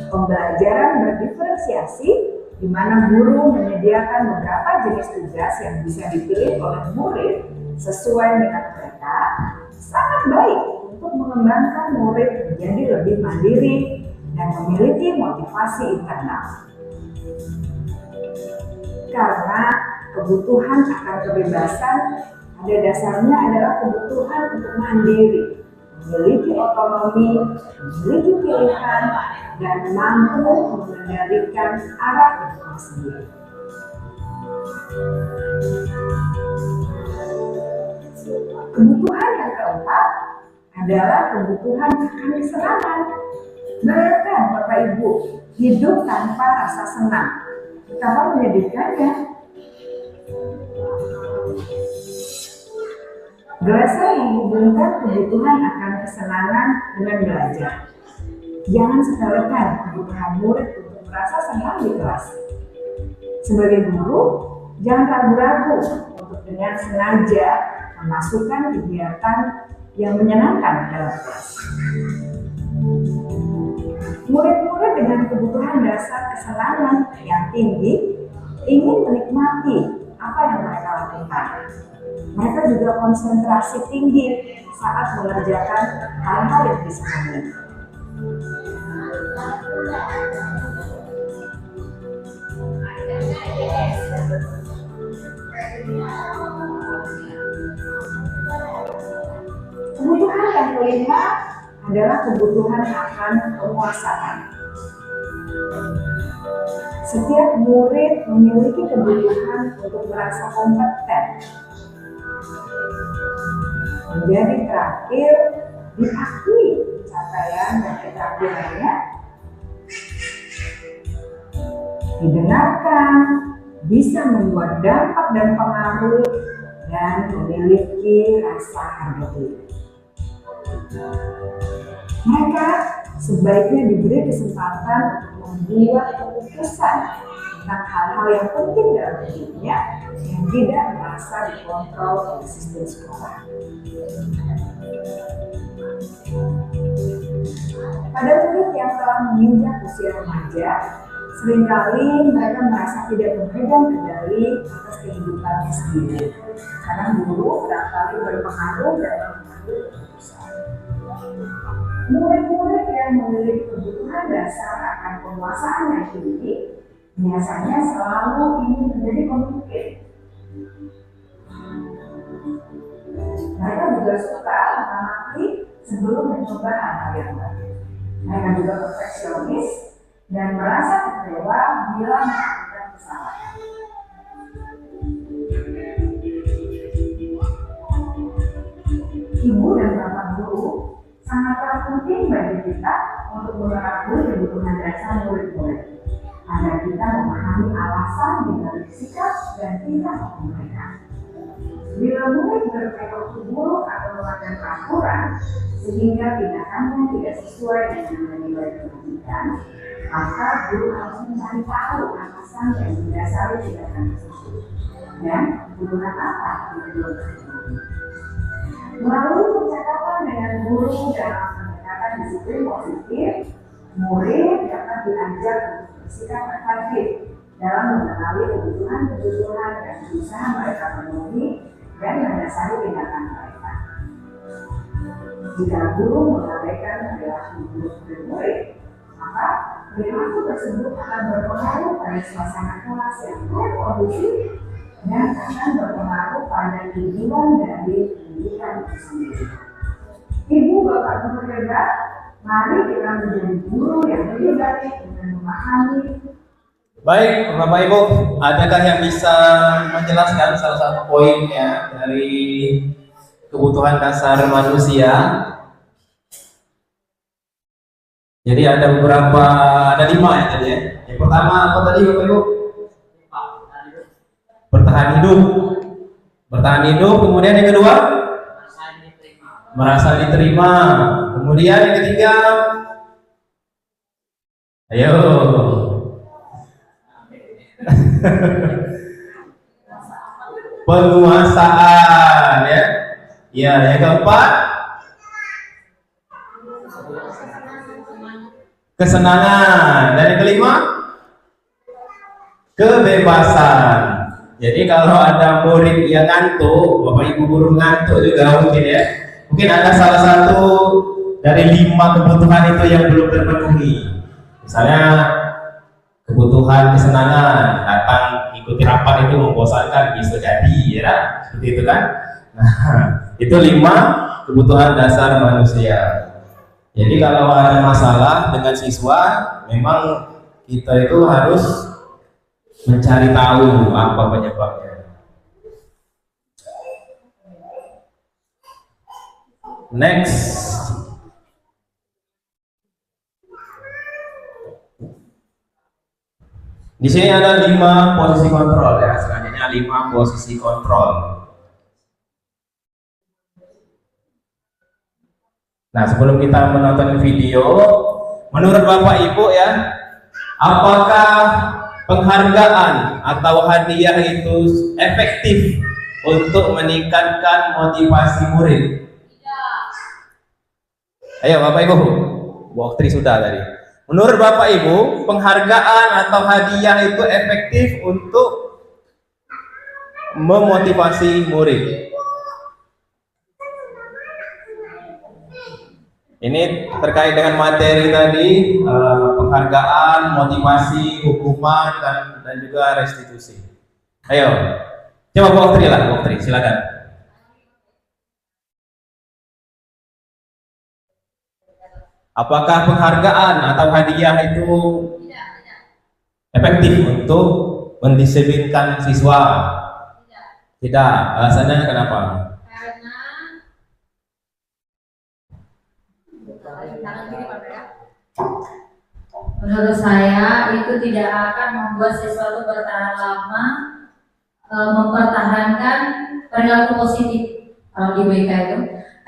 Pembelajaran berdiferensiasi, di mana guru menyediakan beberapa jenis tugas yang bisa dipilih oleh murid sesuai minat mereka, sangat baik untuk mengembangkan murid menjadi lebih mandiri dan memiliki motivasi internal. Karena kebutuhan akan kebebasan pada dasarnya adalah kebutuhan untuk mandiri, memiliki otonomi, memiliki pilihan, dan mampu mengendalikan arah hidupnya sendiri. Kebutuhan yang keempat adalah kebutuhan akan kesenangan. Bayangkan Bapak Ibu, hidup tanpa rasa senang, betapa menyedihkannya. Glaser menghubungkan kebutuhan akan kesenangan dengan belajar. Jangan sepelekan kebutuhan murid untuk merasa senang di kelas. Sebagai guru, jangan ragu-ragu untuk dengan sengaja memasukkan kegiatan yang menyenangkan dalam kelas. Murid-murid dengan kebutuhan dasar kesenangan yang tinggi ingin menikmati apa yang mereka lakukan. Mereka juga konsentrasi tinggi saat mengerjakan hal-hal yang disenangi. Kebutuhan yang kelima adalah kebutuhan akan penguasaan. Setiap murid memiliki kebutuhan untuk merasa kompeten, menjadi terampil, diakui capaian dan keterampilannya, didengarkan, bisa membuat dampak dan pengaruh, dan memiliki rasa harga diri. Mereka sebaiknya diberi kesempatan untuk membuat keputusan tentang hal-hal yang penting dalam hidupnya yang tidak merasa dikontrol oleh sistem sekolah. Pada murid yang telah menginjak usia remaja, seringkali mereka merasa tidak memegang kendali atas kehidupannya sendiri, karena guru kerap berpengaruh dalam mengambil keputusan. Murid-murid yang memiliki kebutuhan dasar akan penguasaan yang tinggi biasanya selalu ingin menjadi pemimpin. Mereka juga suka mengamati sebelum mencoba hal yang baru. Mereka juga perfeksionis dan merasa kecewa bila melakukan kesalahan. Ibu dan bapak guru sangatlah penting bagi kita untuk mengetahui kebutuhan dasar murid-murid, agar kita memahami alasan di balik sikap dan tingkah mereka. Bila murid berperilaku buruk atau melanggar peraturan sehingga tindakannya tidak sesuai dengan nilai pendidikan, maka guru harus mencari tahu alasan yang mendasari tindakan tersebut dan kebutuhan apa yang perlu terjadi. Melalui percakapan dengan guru dalam pendekatan disiplin positif, murid dapat diajar untuk bersikap efektif dalam mengenali kebutuhan dan berusaha mereka penuhi dan mendasari tindakan mereka. Jika guru mengabaikan perilaku buruk murid, maka perilaku tersebut akan berpengaruh pada suasana kelas yang tidak kondusif dan akan berpengaruh pada tujuan dari pendidikan itu sendiri. Ibu, bapak guru hebat, mari kita menjadi guru yang lebih baik dengan memahami. Baik, Bapak Ibu, adakah yang bisa menjelaskan salah satu poin ya dari kebutuhan dasar manusia? Jadi ada beberapa, ada 5 ya tadi ya. Yang pertama apa tadi Bapak Ibu? Bertahan hidup. Bertahan hidup, kemudian yang kedua? Merasa diterima. Kemudian yang ketiga? Ayo. Penguasaan ya. Ya, yang keempat? Kesenangan. Dan yang kelima? Kebebasan. Jadi kalau ada murid yang ngantuk, Bapak Ibu guru ngantuk juga mungkin ya. Mungkin ada salah satu dari 5 kebutuhan itu yang belum terpenuhi. Misalnya kebutuhan kesenangan, datang ikuti rapat itu membosankan, bisa jadi ya, seperti itu kan. Nah, itu 5 kebutuhan dasar manusia. Jadi kalau ada masalah dengan siswa, memang kita itu harus mencari tahu apa penyebabnya. Next. Di sini ada 5 posisi kontrol ya, selanjutnya 5 posisi kontrol. Nah, sebelum kita menonton video, menurut Bapak Ibu ya, apakah penghargaan atau hadiah itu efektif untuk meningkatkan motivasi murid? Ayo Bapak Ibu, Bu Oktri sudah tadi. Menurut Bapak Ibu, penghargaan atau hadiah itu efektif untuk memotivasi murid? Ini terkait dengan materi tadi, penghargaan, motivasi, hukuman, dan juga restitusi. Ayo, coba Bu Oktri lah, Bu Oktri, silakan. Apakah penghargaan atau hadiah itu efektif untuk mendisiplinkan siswa? Tidak. Alasannya kenapa? Menurut saya itu tidak akan membuat sesuatu bertahan lama, mempertahankan perilaku positif kalau di BK itu.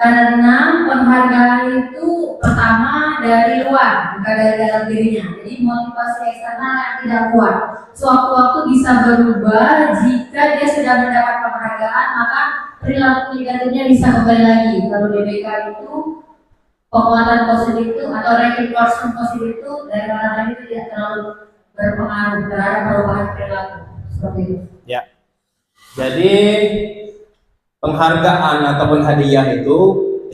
Karena penghargaan itu pertama dari luar, bukan dari dalam dirinya. Jadi motivasi eksternal yang tidak kuat sewaktu-waktu bisa berubah. Jika dia sudah mendapat penghargaan, maka perilaku negatifnya bisa kembali lagi. Kalau DBK itu penguatan positif itu atau reinforcement positif itu dari orang lain itu tidak terlalu berpengaruh terhadap perubahan perilaku seperti itu. Ya. Jadi penghargaan ataupun hadiah itu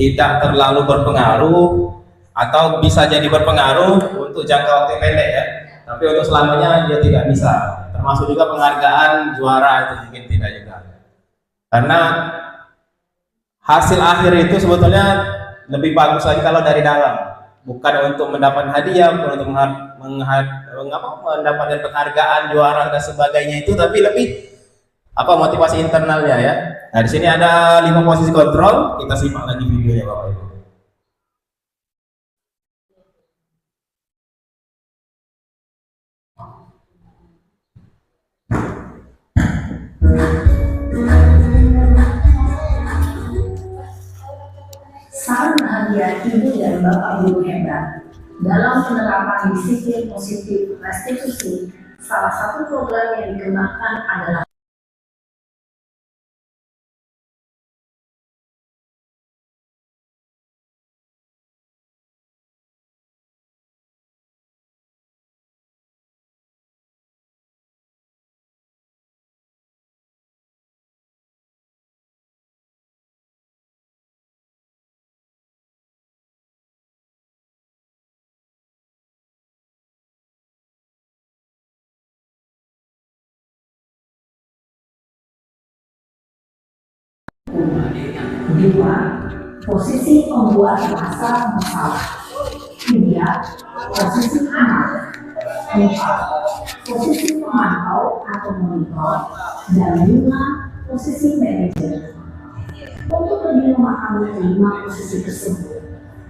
tidak terlalu berpengaruh atau bisa jadi berpengaruh untuk jangka waktu yang pendek ya. Tapi untuk selamanya dia tidak bisa. Termasuk juga penghargaan juara itu mungkin tidak juga. Karena hasil akhir itu sebetulnya lebih bagus lagi kalau dari dalam. Bukan untuk mendapatkan hadiah, bukan untuk mendapatkan penghargaan juara dan sebagainya itu, tapi lebih motivasi internalnya ya. Nah, di sini ada 5 posisi kontrol. Kita simak lagi videonya Bapak Ibu. Salam bahagia ibu dan bapak guru hebat. Dalam penerapan disiplin positif restitusi, salah satu program yang dikembangkan adalah dua, posisi pembuat masalah. Tiga, posisi aman. Empat, posisi pemantau atau monitor. Dan lima, posisi manajer. Untuk lebih memahami kelima posisi tersebut,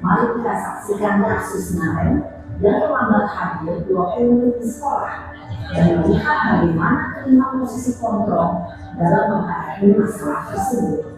mari kita saksikan kasus kemarin yang terlambat hadir 20 menit di sekolah dan melihat bagaimana kelima posisi kontrol dalam menghadapi masalah tersebut.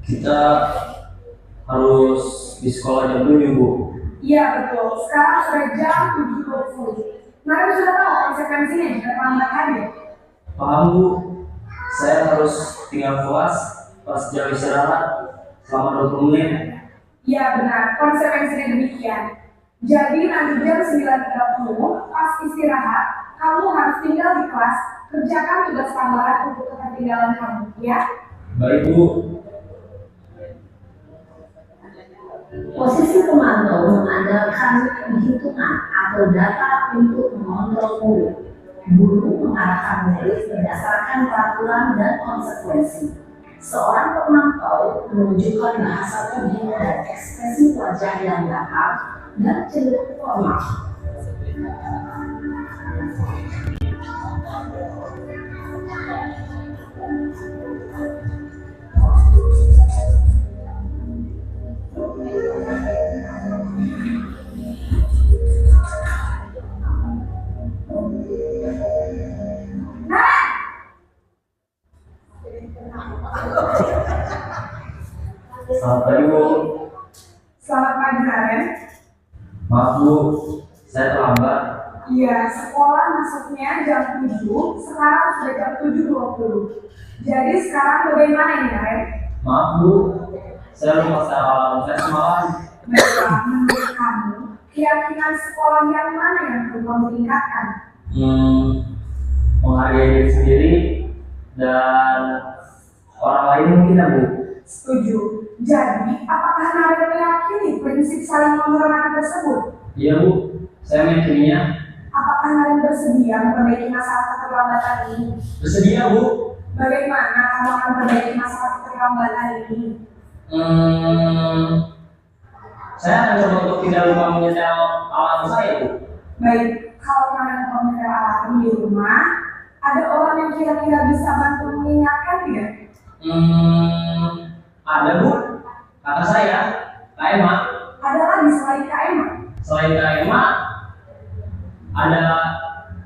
kita harus di sekolah jam 7, Bu. Iya betul, sekarang sudah jam 7.20. Mari sudah tahu konsekuensinya jika terlambat hadir. Paham, Bu? Saya harus tinggal kelas pas jam istirahat selama 20 menit. Iya benar, konsekuensinya demikian. Jadi nanti jam 9.30 pas istirahat, kamu harus tinggal di kelas, kerjakan tugas tambahan untuk ketertinggalan kamu, ya? Baik, Bu. Posisi pemantau mengandalkan hitungan atau data untuk mengontrol murid. Guru mengarahkan murid berdasarkan peraturan dan konsekuensi. Seorang pemantau menunjukkan bahasa tubuh dan ekspresi wajah yang datar dan cenderung formal. Selamat pagi, Bu. Selamat pagi, Naren. Maaf, Bu, saya terlambat. Iya, sekolah masuknya jam 7, sekarang sudah jam 7.20. Jadi sekarang bagaimana ini, Naren? Maaf, Bu, saya lupa soal saya semalam. Baiklah, menurut kamu, keyakinan sekolah yang mana yang perlu kamu tingkatkan? Menghargai diri sendiri dan orang lain mungkin, Bu. Setuju. Jadi, apakah Naren meyakini prinsip saling menghormati tersebut? Iya, Bu, saya meyakininya. Apakah Naren bersedia memperbaiki masalah keterlambatan ini? Bersedia, Bu. Bagaimana kamu akan memperbaiki masalah keterlambatan ini? Saya akan coba untuk tidak lupa menyetel alarm saya, Bu. Baik, kalau Naren komputer alarm di rumah, ada orang yang kira-kira bisa bantu mengingatkan tidak? Ada, Bu. Kakak saya, Kak Emma. Ada lagi selain Kak Emma? Selain Kak Emma, ada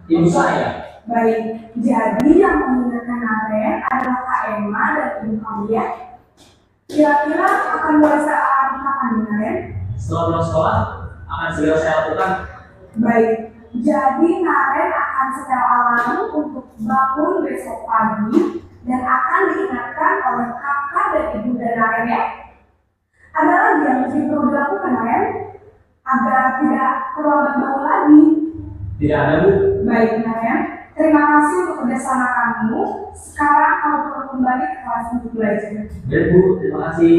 ibu saya. Baik, jadi yang mengingatkan Naren adalah Kak Emma dan ibu kamu ya. Kira-kira akan mulai saya alarm kapan nih, Naren? Setelah pulang sekolah, akan segera saya lakukan. Baik, jadi Naren akan setel alarm untuk bangun besok pagi dan akan diingatkan oleh kakak dan ibu dan Naren ya. Ada lagi yang mesti perlu dilakukan, Naren, agar tidak terlambat bangun lagi. Tidak ada, Bu. Baik, Naren. Terima kasih untuk kerjasama kamu. Sekarang kamu perlu kembali ke kelas untuk belajar. Baik, Bu. Terima kasih.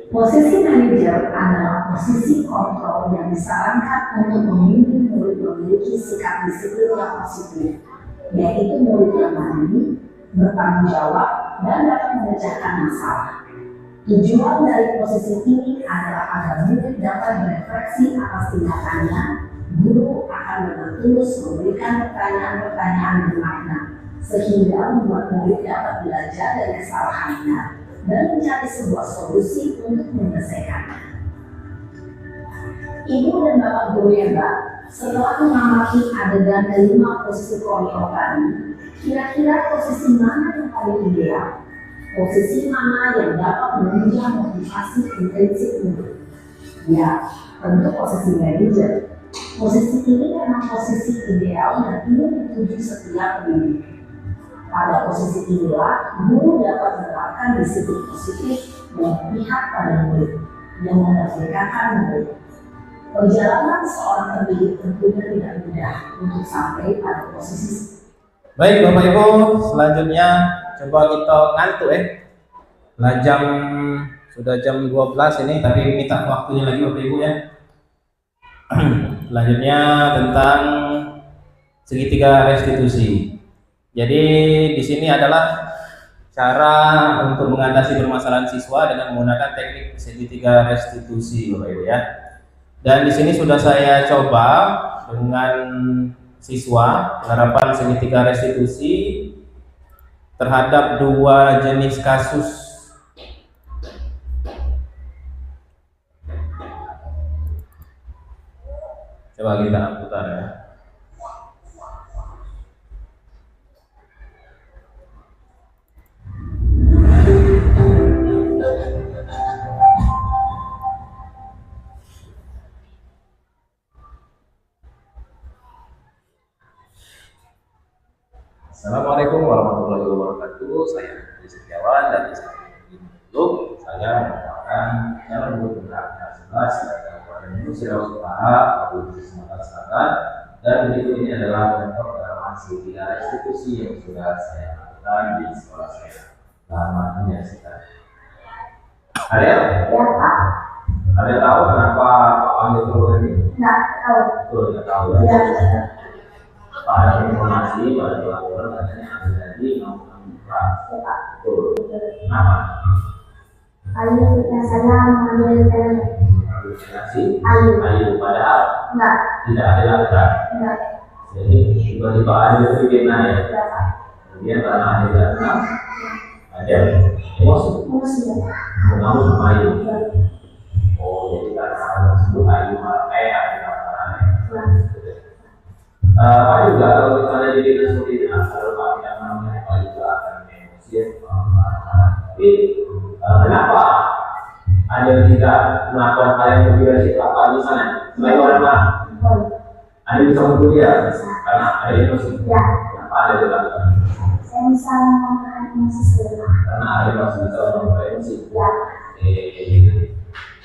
Posisi manajer adalah posisi kontrol yang disarankan untuk memimpin murid memiliki sikap disiplin yang positif, yaitu murid yang mandiri, bertanggung jawab, dan dapat memecahkan masalah. Tujuan dari posisi ini adalah agar murid dapat berefleksi atas tindakannya. Guru akan dengan tulus memberikan pertanyaan-pertanyaan bermakna, sehingga membuat murid dapat belajar dari kesalahannya dan mencari sebuah solusi untuk menyelesaikannya. Ibu dan bapak guru hebat, setelah mengamati adegan kelima posisi kontrol tadi, kira-kira posisi mana yang paling ideal? Posisi mana yang dapat menunjang motivasi intensif murid? Ya, tentu posisi manajer. Posisi ini memang posisi ideal dan ini dituju setiap pendidik. Pada posisi inilah, guru dapat menerapkan disiplin positif dan berpihak pada murid yang memerdekakan murid. Perjalanan seorang pendidik tentunya tidak mudah untuk sampai pada posisi. Baik Bapak Ibu, selanjutnya coba kita ngantuk sudah jam 12 ini, tapi minta waktunya lagi Bapak Ibu ya. Selanjutnya tentang segitiga restitusi. Jadi di sini adalah cara untuk mengatasi permasalahan siswa dengan menggunakan teknik segitiga restitusi Bapak Ibu ya. Dan di sini sudah saya coba dengan siswa penerapan segitiga restitusi terhadap dua jenis kasus. Coba kita putar ya. sejawat dari dulu saya merupakan calon gubernur Nasional Kabupaten Indonesia Utara Provinsi Sumatera Selatan, dan berikut ini adalah contoh proklamasi 3 institusi yang sudah saya lakukan di sekolah saya. Selamat menyaksikan. Ada? Ya Pak, Ada tahu kenapa Pak panggil turun ini? nggak tahu. Betul, tidak tahu Ya, ya. Pak ada informasi pada pelaporan katanya ada jadi mau keras. Betul. Kenapa? kali fitnah saya mengambil Halusinasi. Ayu. Ayu padahal Enggak, tidak ada latar. enggak. Jadi tiba-tiba ada fitnah ya. Ya Pak, Kemudian karena ada latar, ada emosi. emosi ya Pak. Mengambil sama Ayu. Ya, Oh, jadi karena hal tersebut Ayu ada latar. ya. Pak juga kalau misalnya di dinas seperti ini, kalau Pak tidak mau, Pak juga akan emosi. Tapi kenapa ada yang tidak melakukan hal yang berbeda sih apa misalnya selain orang marah? Ada yang bisa berkuliah karena ada emosi. Ya, Kenapa ada yang dilakukan? saya bisa mengatakan emosi saya. Karena ada yang masih bisa mengontrol emosi. Ya,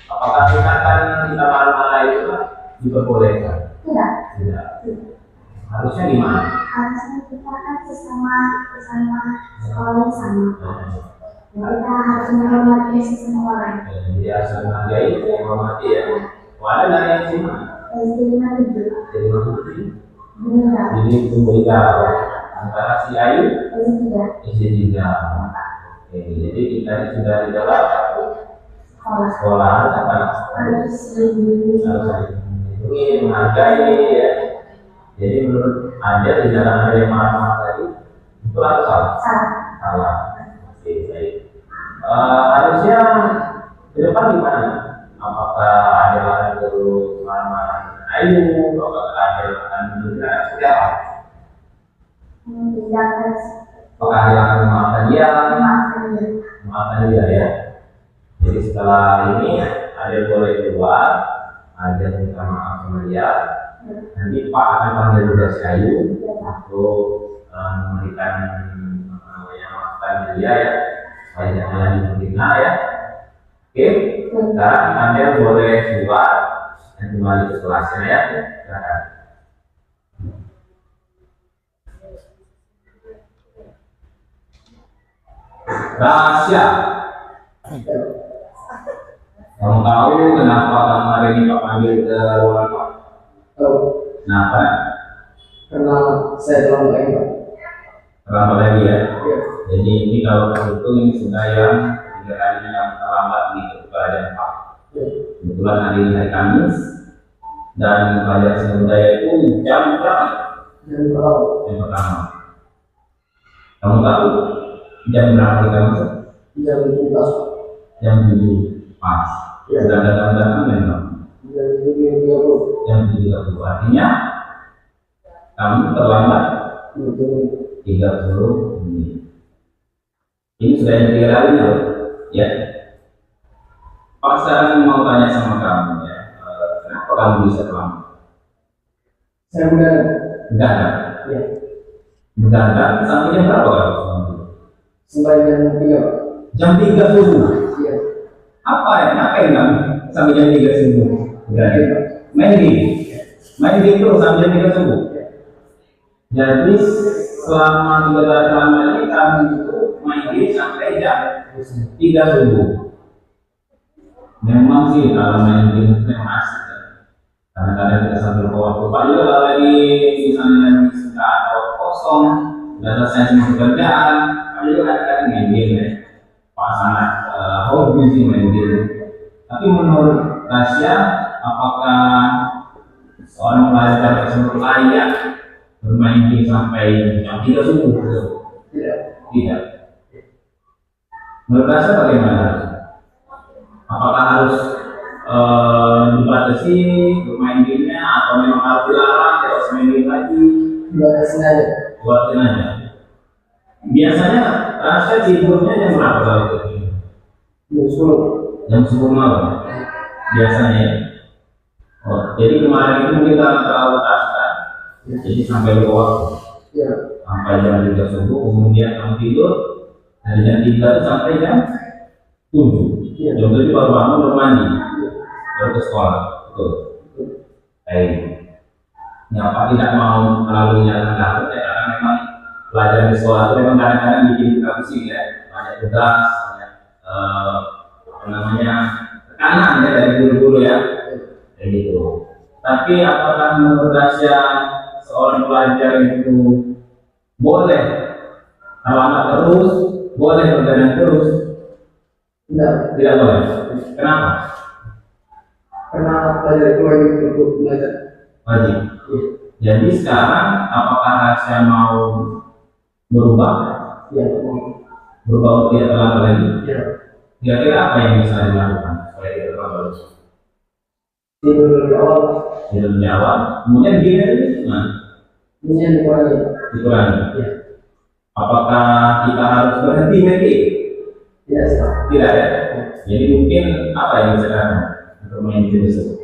Apakah tindakan kita marah-marah itu diperbolehkan? tidak. Tidak. Harusnya gimana? Harusnya kita kan sesama sekolah yang sama. Kita harus menghormati sesama orang. Jadi harus menghargai, menghormati ya. Wadah dari yang sini. SD 57. Jadi maksudnya Meninggal. ini itu beda antara si Ayu SD 3. SD 3. Oke, jadi kita ini sudah di dalam Sekolah. sekolah apa? Harus lebih. Harus melindungi, menghargai ya. Jadi menurut Anda tidak ada yang marah-marah tadi itu harus salah. Salah. Salah. Oke, baik. Harusnya ke depan gimana? Apakah ada yang terus marah-marah Ayu? Apakah ada yang akan menunjukkan seperti apa? Meninggalkan Apakah ada yang akan memaafkan dia? maafkan dia. Memaafkan dia ya. Jadi setelah ini ada yang boleh keluar, ada yang minta maaf sama dia. Nanti Pak akan panggil juga si Ayu untuk memberikan yang masukan dia ya, supaya jangan lagi menghina ya. Oke, sekarang Anda boleh keluar dan kembali ke kelasnya ya. Silakan. Rahasia. Kamu tahu kenapa hari ini Pak panggil ke ruangan Pak? Tahu. Kenapa? Karena saya terlalu lengkap. Terlambat lagi ya. Ya. Jadi ini kalau terhitung ini sudah yang 3 kalinya yang terlambat di pelajaran Pak. Ya. Kebetulan hari ini hari Kamis dan pelajaran seni budaya itu jam berapa? Jam berapa? Yang pertama. Kamu tahu jam berapa kita masuk? Jam 12. Jam 7 pas. Ya. Sudah ada tanda-tanda memang. Jam 7.30. Jam 7.30 artinya kamu terlambat 30 menit. Ini sudah yang 3 kali loh, ya. Pak sekarang mau tanya sama kamu ya, kenapa kamu bisa terlambat? Saya benar. Begadang. Ya. Begadang sampai jam berapa kamu? Sampai jam 3. Jam 3 subuh. Iya. Apa ya? Ngapain kamu sampai jam 3 subuh? Begadang. Main game terus sampai jam 3 subuh. Jadi selama 3 kali selama ini kamu itu main game sampai jam 3 subuh. Memang sih kalau main game itu memang asik ya. Kadang-kadang kita sambil ke waktu Pak juga kalau lagi misalnya sudah ada kosong, sudah selesai semua pekerjaan, Pak juga kadang-kadang main game ya. Pak sangat hobi sih main game. Tapi menurut Tasya, apakah seorang pelajar tersebut layak bermain game sampai jam 3 subuh? Tidak. Tidak. Menurut Tasya bagaimana? Apakah harus dibatasi bermain gamenya atau memang harus dilarang terus main game lagi? Batasin aja. Buatin aja. Biasanya Tasya tidurnya jam berapa kalau itu? Jam 10. Jam 10 malam. Biasanya ya. Oh, jadi kemarin itu kita terlalu taskan. Jadi sampai lupa waktu. Ya. Sampai jam 3 subuh, kemudian kamu tidur Dari jam 3 sampai jam 7. Jam 7 baru bangun, baru mandi, baru ke sekolah. Betul. Baik. Kenapa tidak mau terlalu nyala-nyala? Karena memang pelajaran di sekolah itu memang kadang-kadang bikin kita pusing ya. Banyak tugas, banyak apa namanya, tekanan ya dari guru-guru ya. Kayak gitu. Tapi apakah menurut Tasya seorang pelajar itu boleh terlambat terus, boleh bergadang terus? Tidak boleh. Kenapa? Karena pelajar itu wajib untuk belajar. Wajib. Jadi sekarang apakah Tasya mau berubah? Ya, Berubah untuk tidak terlambat lagi? ya. Kira-kira apa yang bisa dilakukan supaya tidak terlambat? Tidur lebih awal, Tidak menjawab. Kemudian gini, nah, kemudian dikurangi. dikurangi. Ya, Apakah kita harus berhenti lagi? tidak sih. Tidak ya. Jadi mungkin apa yang bisa dilakukan untuk main game tersebut?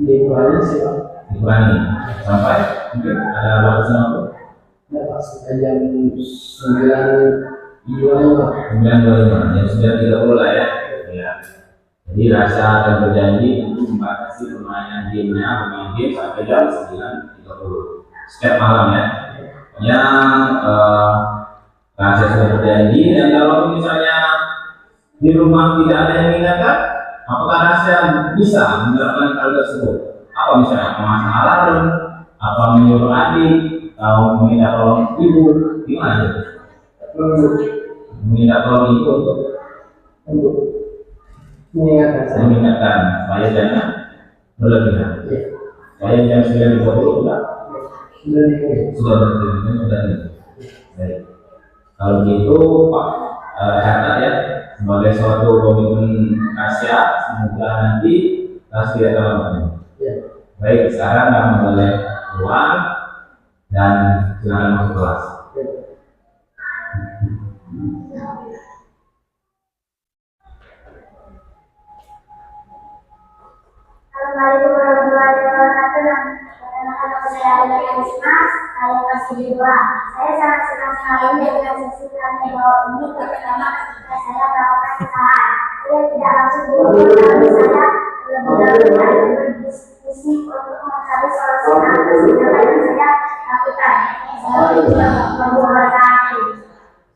Dikurangi sih, Pak. Dikurangi sampai mungkin ada batasan waktu Ya, Pak, sampai jam 9.25. 9.25, jam 9.30 lah ya. Ya. Jadi Rasya akan berjanji untuk membatasi permainan gamenya, bermain game sampai jam 9.30 setiap malam ya. Yang Rasya sudah berjanji, dan kalau misalnya di rumah tidak ada yang mengingatkan, apakah Rasya bisa menerapkan hal tersebut? Apa misalnya memasang alarm, apa menyuruh adik, atau meminta tolong ibu, gimana? Meminta tolong ibu untuk Mengingatkan saya. mengingatkan supaya jangan berlebihan. Supaya jam 9.30 sudah berhenti, sudah ini. Baik. Kalau gitu Pak catat ya sebagai suatu komitmen Tasya, semoga nanti Tasya tidak terlambat. Baik, sekarang kami boleh keluar dan silakan masuk kelas. Assalamualaikum warahmatullahi wabarakatuh. Nama saya Alia Ismas, saya kelas 2. Saya sangat senang sekali dengan sesi kami bahwa ini pertama ketika saya melakukan kesalahan. Saya tidak langsung dihukum, tapi saya lebih dahulu berdiskusi untuk mencari solusi atas segala yang saya lakukan.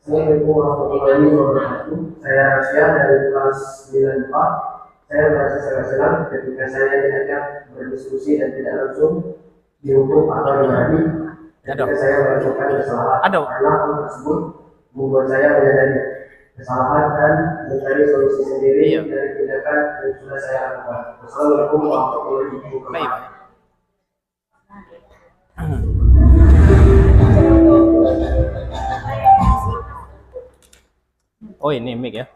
Assalamualaikum warahmatullahi wabarakatuh. Saya Rasya dari kelas 9A. Saya merasa sangat senang ketika saya diajak berdiskusi dan tidak langsung dihukum atau dimarahi ketika saya melakukan kesalahan. Karena hal tersebut membuat saya menyadari kesalahan dan mencari solusi sendiri dari tindakan yang sudah saya lakukan. Wassalamualaikum warahmatullahi wabarakatuh. Oh ini mic ya.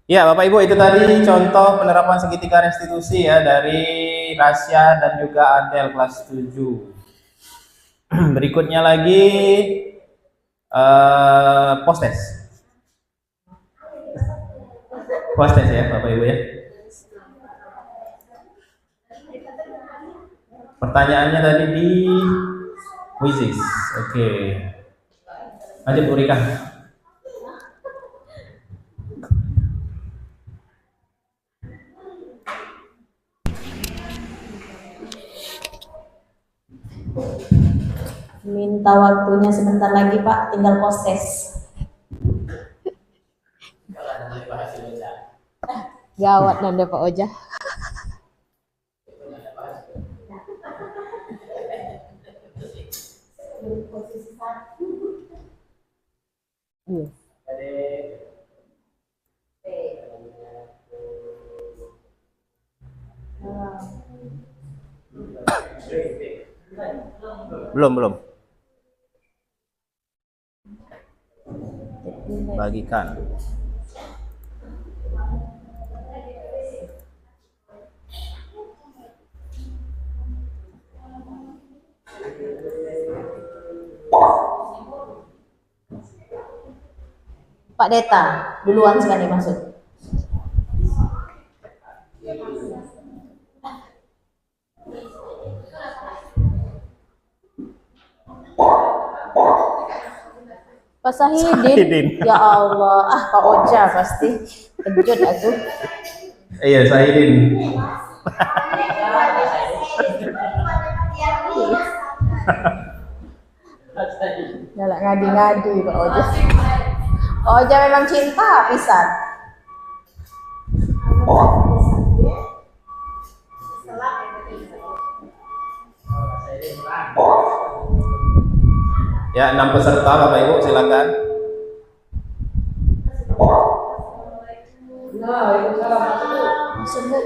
Ya Bapak Ibu, itu tadi contoh penerapan segitiga restitusi ya dari Rasya dan juga Adel kelas 7. Berikutnya lagi postes. Postes ya Bapak Ibu ya. Pertanyaannya tadi di Wizix. Oke. Lanjut Bu Rika. Minta waktunya sebentar lagi Pak, tinggal postes. Gawat nanda Pak Oja. Belum. Bagikan. Pak Deta, duluan sekali masuk. Pak Sahidin. Sahidin. Ya Allah, Pak Oja pasti kejut aku. Iya, Sahidin. Galak ngadi-ngadi Pak Oja. Pak Oja memang cinta pisan. Ya, 6 peserta Bapak Ibu silakan. Sebut.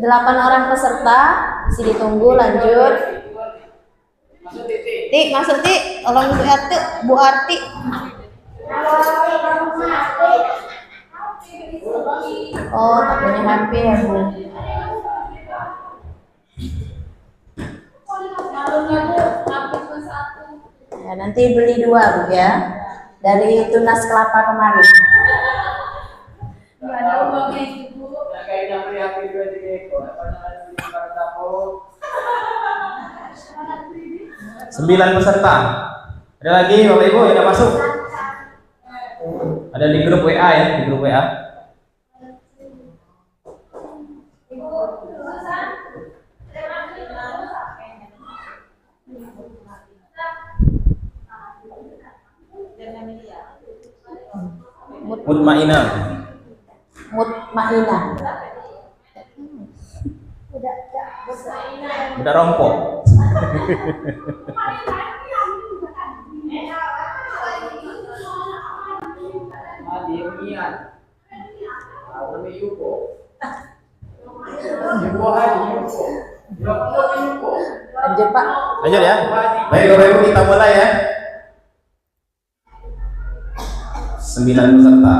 Delapan orang peserta, masih ditunggu lanjut. Tik, masuk Tik, tolong Bu Arti. Oh, tak punya HP ya Bu. Ya, nanti beli 2 Bu ya, dari Tunas Kelapa kemarin. Sembilan peserta. Ada lagi Bapak Ibu yang tidak masuk? Ada di grup WA ya, di grup WA. Mutmainah. Mutmainah. Udah rompok. Lanjut Pak. Lanjut ya. Baik Bapak Ibu, kita mulai ya. 9 peserta.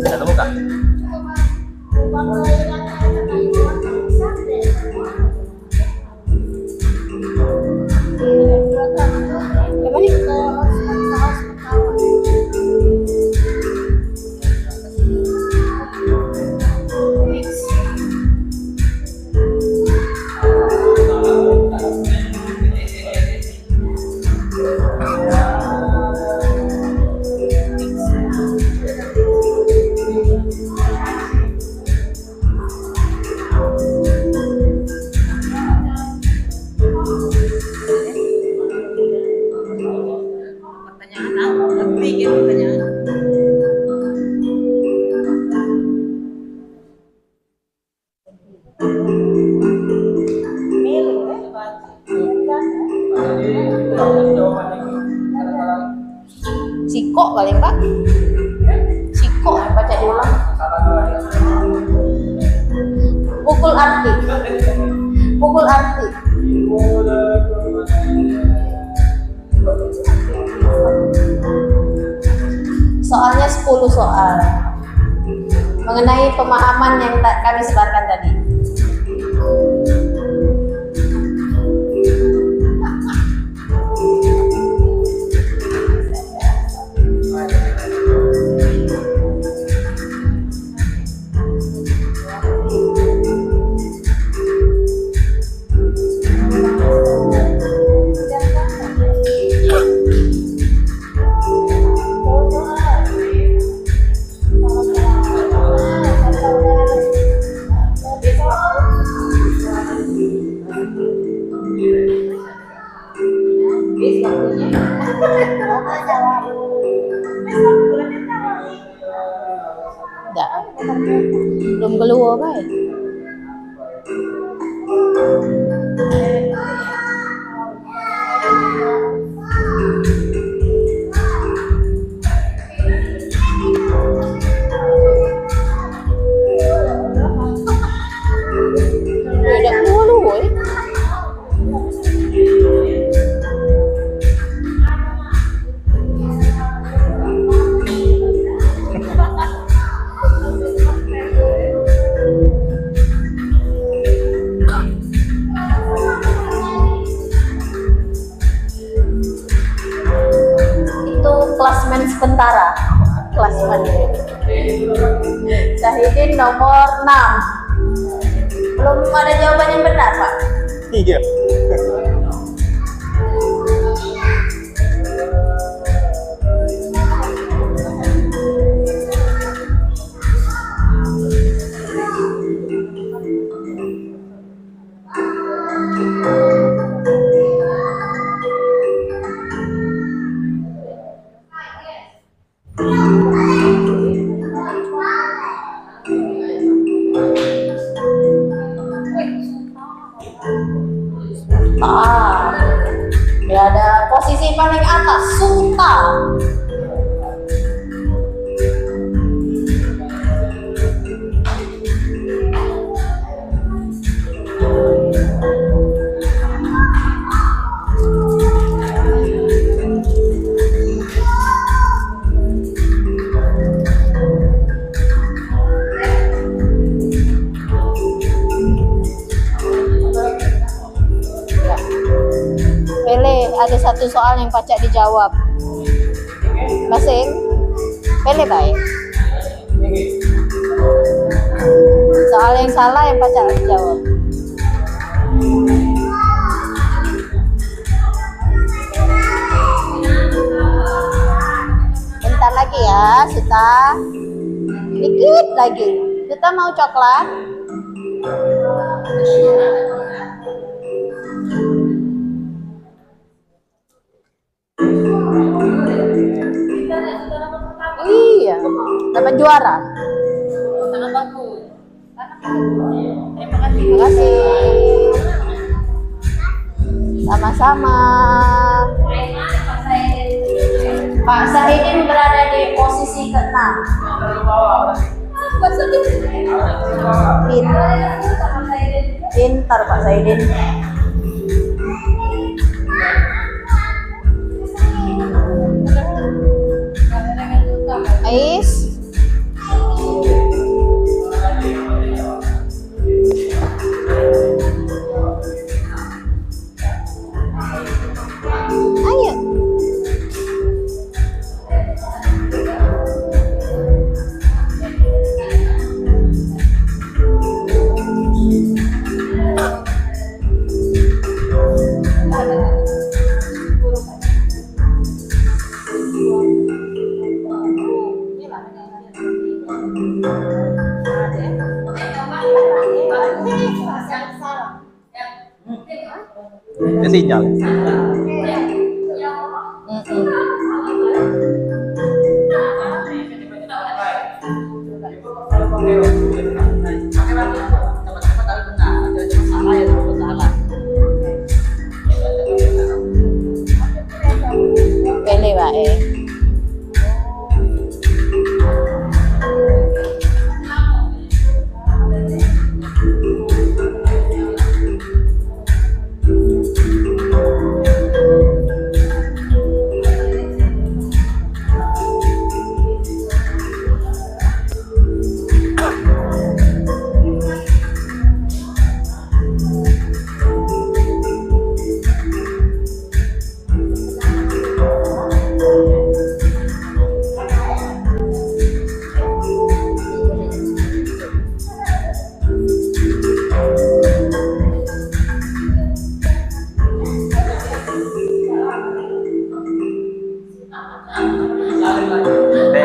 Satu muka. Siko paling Pak. Siko baca diulang. Pukul arti. Pukul arti. Soalnya 10 soal mengenai pemahaman yang kami sebarkan tadi. Belum keluar baik. Tidak keluar, tentara kelas mandiri. Syahidin nomor 6. Belum ada jawaban yang benar, Pak. Iya. Dia ada posisi paling atas, Sultan. Ada satu soal yang pacak dijawab. Masing? Pilih baik. Soal yang salah yang pacak dijawab. Bentar lagi ya, Suta. Dikit lagi. Suta mau coklat? Iya, dapat juara. Terima kasih. Sama-sama. Pak Syahidin berada di posisi ke-6. Pintar Pak Syahidin. Ais. Ayo. Itu sinyal. Pilih baik.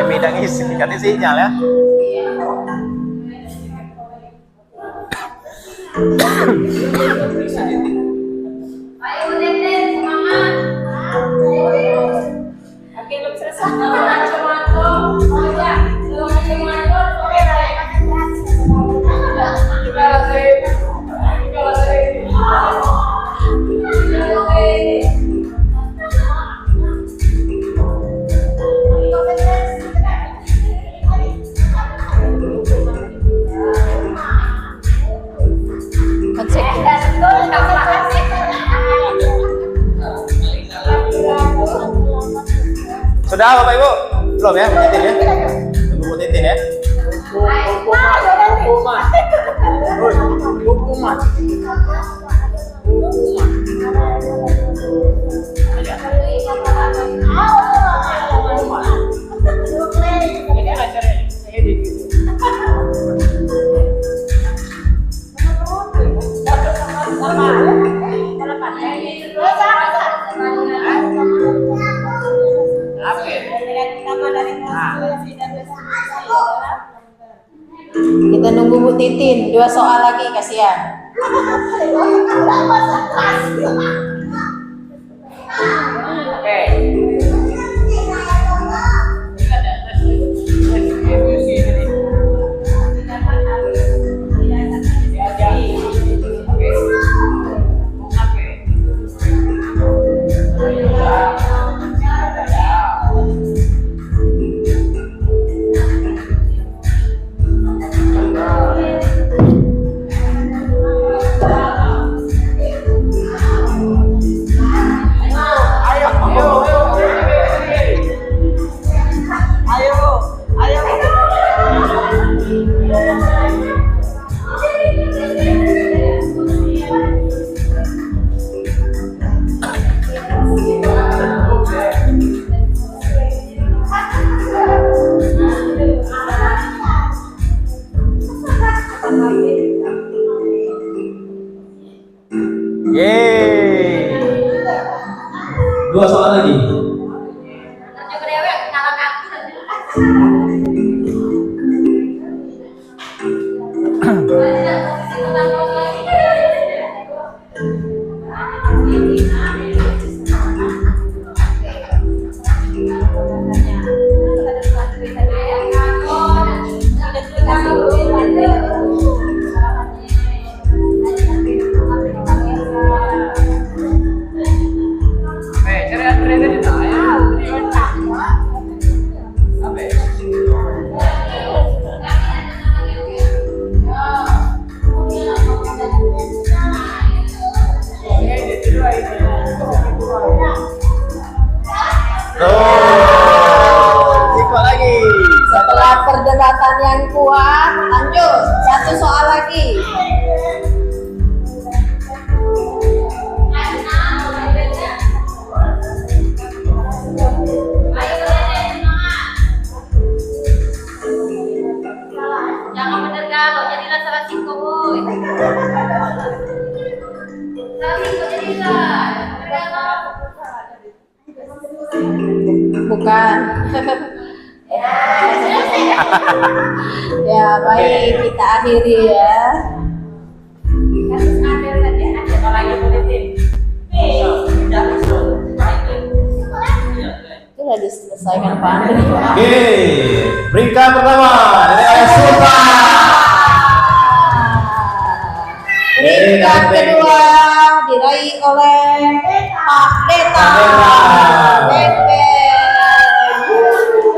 Bidang isi, katanya sinyal ya. Ayo Deden, semangat. Oke, belum selesai. Oh ya, belum semangat. Oke, baik. Sudah Bapak Ibu? Belum ya, Bu Titin ya? Tunggu Bu Titin ya. Kita nunggu Bu Titin, 2 soal lagi, kasihan. Yeay. 2 soal lagi. Ikut lagi. Setelah perdebatan yang kuat, lanjut 1 soal lagi. Jangan bener galau, jadilah salah singko boy. Salah singko jadilah. Bukan. Ya, baik, kita akhiri ya. Sudah diselesaikan Pak Andri. Oke, peringkat pertama dari ayah Sultan. Peringkat kedua diraih oleh Pak Deta.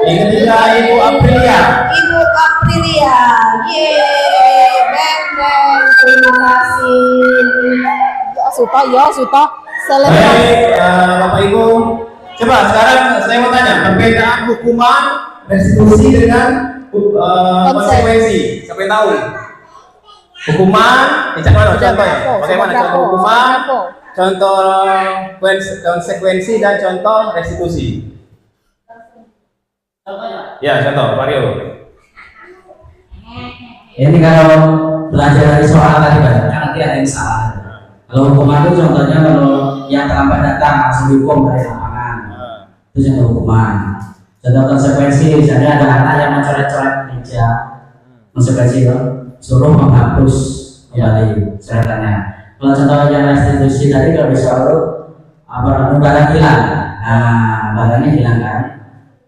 Yang ketiga Ibu Aprilia. Ibu Aprilia. Yeay, beng beng. Terima kasih. Ya, suta. Selesai. Baik, Bapak Ibu. Coba sekarang saya mau tanya perbedaan hukuman restitusi dengan konsekuensi. Siapa yang tahu? Hukuman, contohnya. Bagaimana contoh hukuman, contoh konsekuensi dan contoh restitusi. Ya, contoh, Mario. Ini kalau belajar dari soal tadi kan nanti ada yang salah. Kalau hukuman itu contohnya kalau yang terlambat datang langsung dihukum dari lapangan, itu contoh hukuman. Contoh konsekuensi, misalnya ada anak yang mencoret-coret meja, konsekuensi itu suruh menghapus kembali coretannya. Kalau contoh yang restitusi tadi kalau disuruh barang hilang, nah barangnya hilang kan.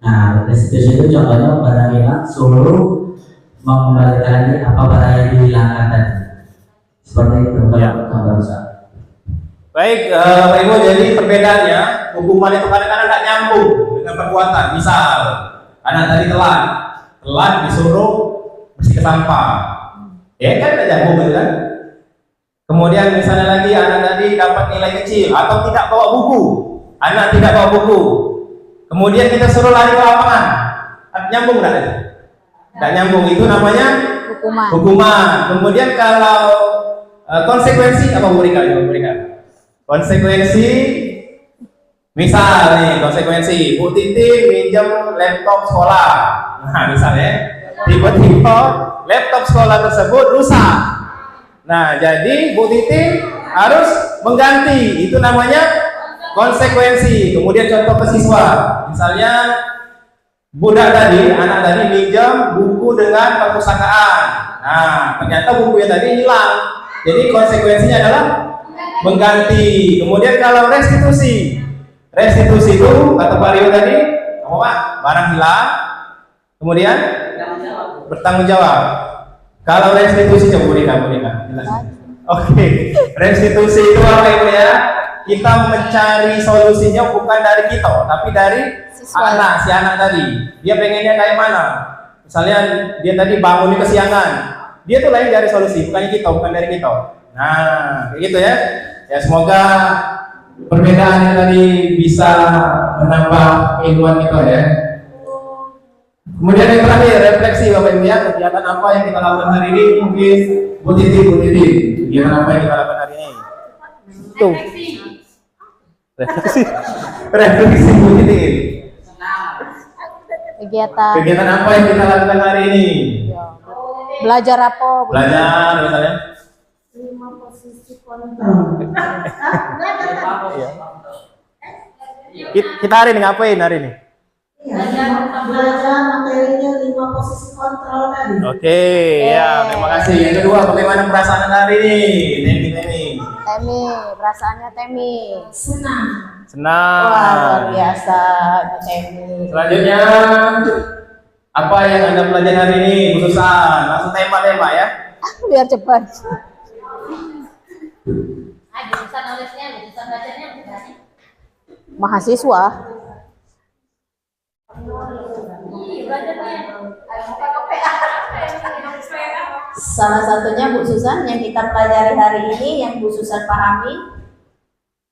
Nah restitusi itu contohnya barang hilang suruh mengembalikan lagi apa barang yang dihilangkan tadi. Seperti itu contoh besar. Baik, Bapak Ibu, jadi perbedaannya hukuman itu kadang-kadang nggak nyambung dengan perbuatan. Misal, anak tadi telat disuruh bersihkan sampah, ya kan nggak nyambung gitu kan? Kemudian misalnya lagi anak tadi dapat nilai kecil atau tidak bawa buku, anak tidak bawa buku, kemudian kita suruh lari ke lapangan, nyambung nggak? Nggak nyambung, itu namanya hukuman. Kemudian kalau konsekuensi apa berikan? Konsekuensi, misal nih konsekuensi Bu Titi minjem laptop sekolah. Nah misalnya tiba-tiba laptop sekolah tersebut rusak. Nah jadi Bu Titi harus mengganti, itu namanya konsekuensi. Kemudian contoh ke siswa, misalnya budak tadi, anak tadi minjam buku dengan perpustakaan. Nah, ternyata bukunya tadi hilang. Jadi konsekuensinya adalah mengganti. Kemudian kalau restitusi, restitusi itu kata Pak Rio tadi, apa Pak? Barang hilang, kemudian bertanggung jawab. Kalau restitusi coba boneka. Oke, restitusi itu apa Ibu ya? Kita mencari solusinya bukan dari kita, tapi dari anak, si anak tadi. Dia pengennya kayak mana? Misalnya dia tadi bangun di kesiangan, dia tuh lain dari solusi, bukan dari kita. Nah, kayak gitu ya. Ya semoga perbedaan yang tadi bisa menambah keilmuan kita ya. Kemudian yang terakhir, refleksi Bapak Ibu ya, kegiatan apa yang kita lakukan hari ini, mungkin Bu Titi, kegiatan apa yang kita lakukan hari ini? Tuh. Refleksi Bu Titi. Kegiatan apa yang kita lakukan hari ini? Belajar apa? Belajar misalnya. 5 posisi kontrol. Kita hari ini ngapain hari ini? Belajar materinya 5 posisi kontrol tadi. Oke, ya terima kasih. Yang kedua, bagaimana perasaan hari ini? Temi, perasaannya Temi. Senang. Senang. Wah, luar biasa Bu Temi. Selanjutnya, apa yang Anda pelajari hari ini? Khususan, langsung tembak ya. Biar cepat. Jurusan nulisnya, jurusan bacanya bukan? Mahasiswa. Salah satunya Bu Susan yang kita pelajari hari ini, yang Bu Susan pahami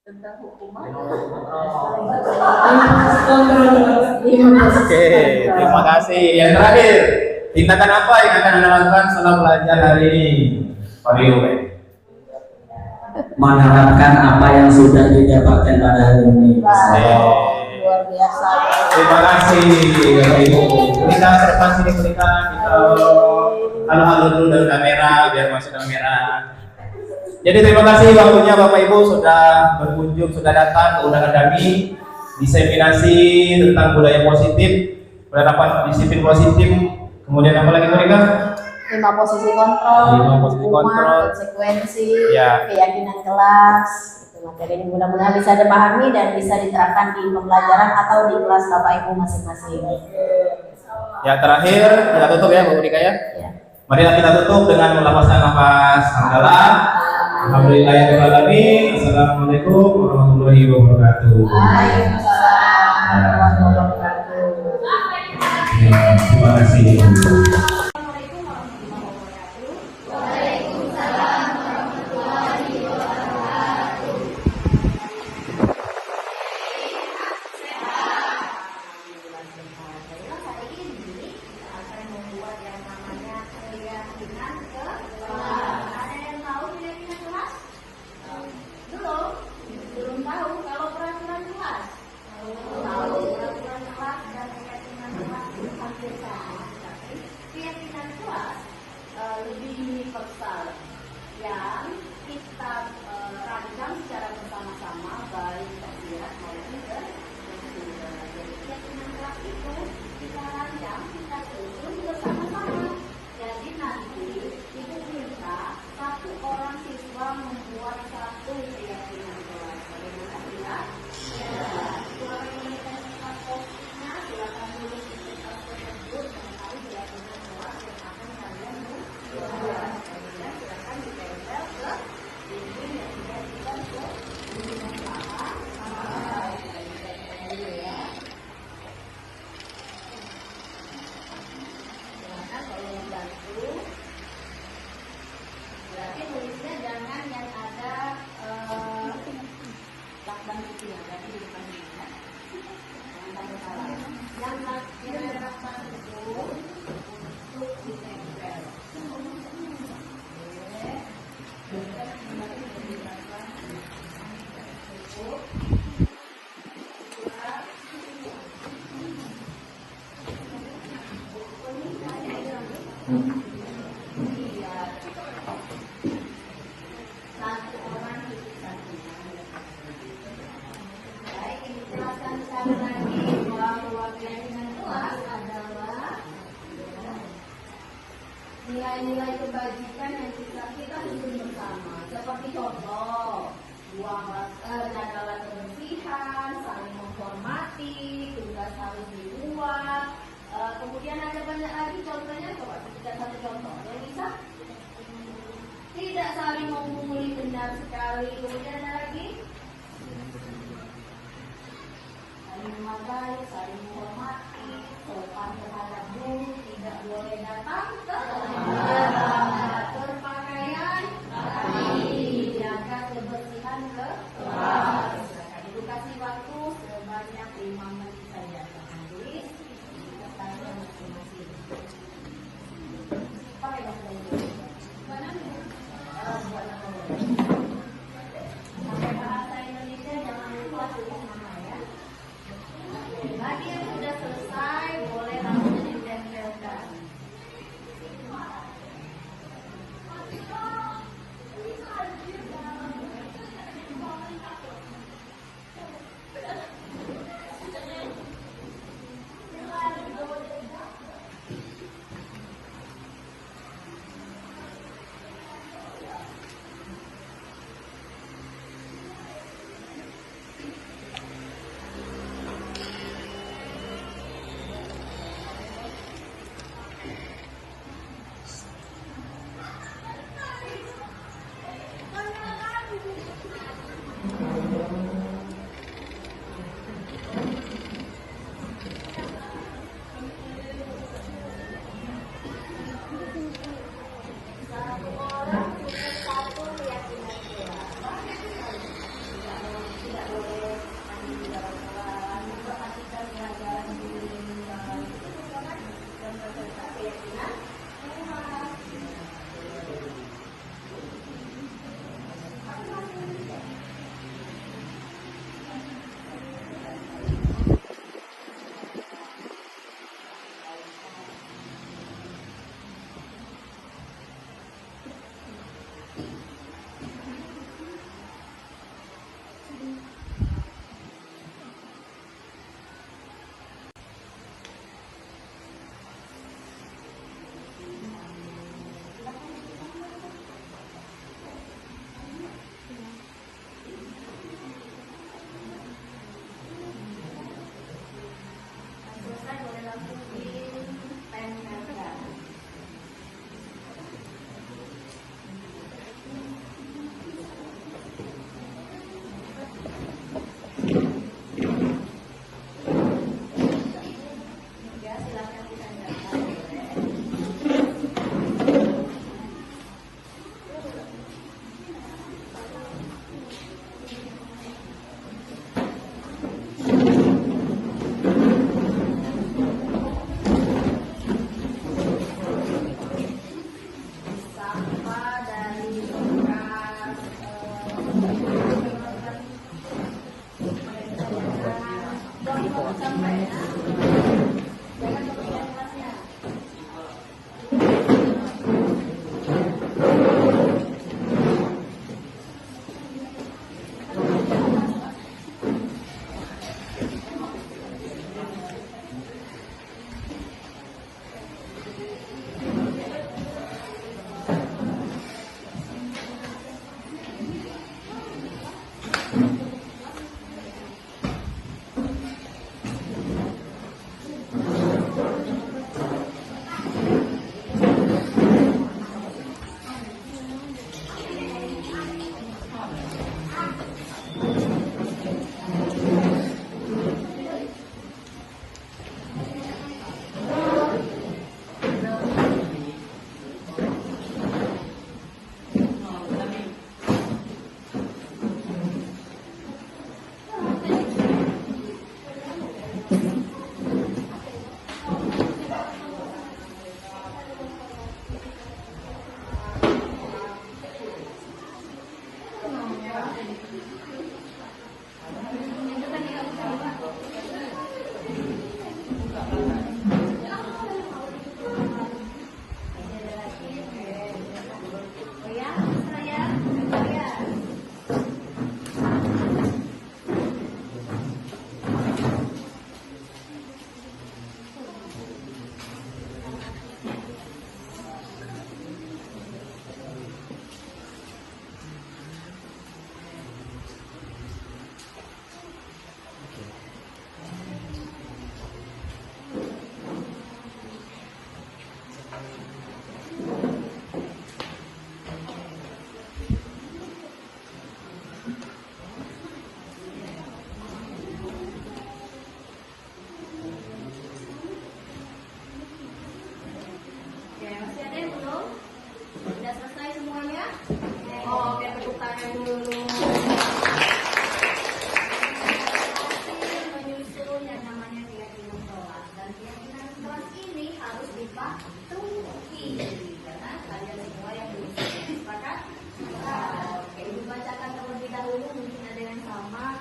tentang hukuman. Oke, terima kasih. Yang terakhir, tindakan apa yang akan Anda lakukan setelah belajar hari ini? Pak Rio. Menerapkan apa yang sudah didapatkan pada hari ini. Luar biasa. Terima kasih Bapak Ibu. Kita depan sini kita halo dulu dari kamera biar masuk kamera. Jadi terima kasih waktunya Bapak Ibu sudah berkunjung, sudah datang ke undangan kami diseminasi tentang budaya positif, penerapan disiplin positif. Kemudian apa lagi mereka? 5 posisi kontrol, 5 posisi hukuman, kontrol, konsekuensi, ya. keyakinan kelas. Itu materi ini mudah-mudahan bisa dipahami dan bisa diterapkan di pembelajaran atau di kelas Bapak Ibu masing-masing. Ya terakhir kita tutup ya Bu Rika ya. Ya. Marilah kita tutup dengan melepaskan nafas hamdalah. Alhamdulillahirobbilalamin. Assalamualaikum warahmatullahi wabarakatuh. Waalaikumsalam warahmatullahi wabarakatuh. Terima kasih. Baik, ini jelaskan sekali lagi bahwa keyakinan kelas nilai-nilai kebajikan yang kita hidup bersama. Seperti contoh, jagalah kebersihan, saling menghormati, tugas harus dibuat. Kemudian ada banyak lagi contohnya, coba kita satu contoh. Yang bisa? Tidak saling memungkuli, benar sekali. Kemudian ada lagi? Saling menghargai, saling menghormati, sopan terhadap guru, tidak boleh datang terlambat, berpakaian rapi, jaga kebersihan kelas, edukasi waktu sebanyak 5 menit saja. Tulis tugasnya masing-masing. Pakai bahasa Inggris. Buat nama?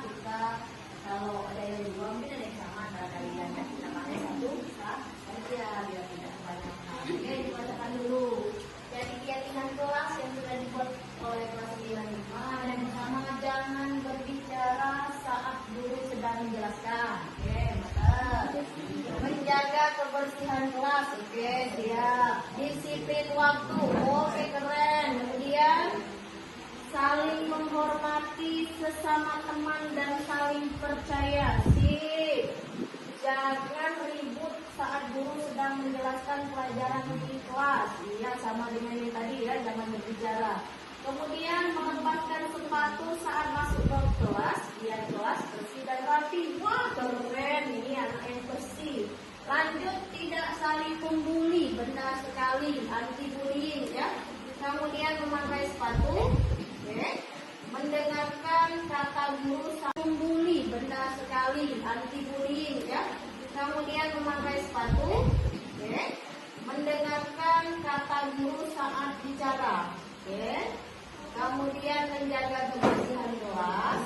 kita kalau ada yang dua mungkin ada yang sama antara kalian ya, kita pakai satu bisa saja biar tidak kebanyakan. Oke, dibacakan dulu. Jadi keyakinan kelas yang sudah dibuat oleh kelas 95 yang pertama, jangan berbicara saat guru sedang menjelaskan. Oke, mantap. Menjaga kebersihan kelas. Oke, siap. Disiplin waktu. Oke, keren. Kemudian saling menghormati sesama teman dan saling percaya. Sip. Jangan ribut saat guru sedang menjelaskan pelajaran di kelas. Iya, sama dengan yang tadi ya, jangan berbicara. Kemudian menempatkan sepatu saat masuk ke kelas, biar kelas bersih dan rapi. Wah, keren, ini anak yang bersih. Lanjut, tidak saling membuli, benar sekali, anti bullying ya. Kemudian memakai sepatu. Oke. Mendengarkan kata guru saat membuli, benar sekali, anti bullying ya. Kemudian memakai sepatu. Oke. Mendengarkan kata guru saat bicara. Oke. Kemudian menjaga kebersihan kelas.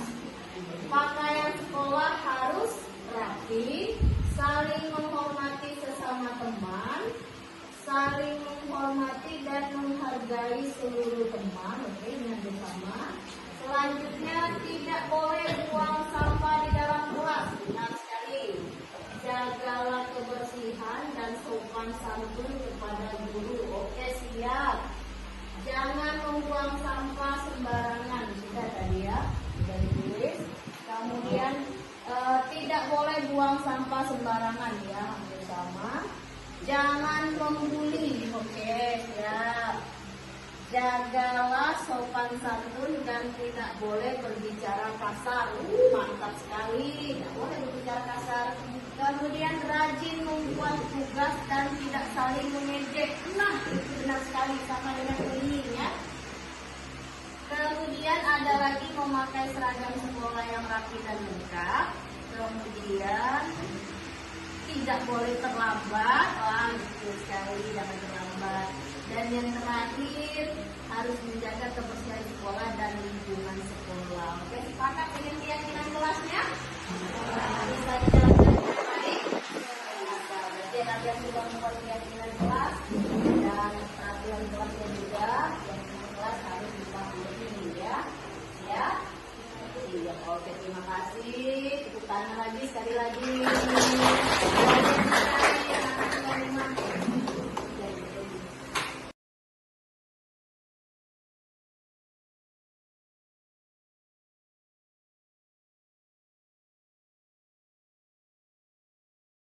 Pakaian sekolah harus rapi, saling menghormati sesama teman, saling menghormati dan menghargai seluruh teman. Oke, ingat bersama. Selanjutnya, tidak boleh buang sampah di dalam kelas. Benar sekali. Jagalah kebersihan dan sopan santun kepada guru. Oke, siap. Jangan membuang sampah sembarangan. Sudah tadi ya, sudah ditulis. Kemudian tidak boleh buang sampah sembarangan ya, bersama. Jangan membuli. Oke, siap. Jagalah sopan santun dan tidak boleh berbicara kasar. Mantap sekali, tidak boleh berbicara kasar. Kemudian rajin membuat tugas dan tidak saling mengejek. Nah, itu benar sekali, sama dengan ini ya. Kemudian ada lagi memakai seragam sekolah yang rapi dan lengkap. Kemudian tidak boleh terlambat. Wah, betul sekali, jangan terlambat. Dan yang terakhir, harus menjaga kebersihan sekolah dan lingkungan sekolah. Oke, sepakat dengan keyakinan kelasnya? Bisa dijalankan dengan baik. Berarti kalian sudah membuat keyakinan kelas dan peraturan kelasnya juga. Keyakinan kelas harus dipahami ya. Ya. Iya, oke, terima kasih. Tepuk tangan lagi sekali lagi.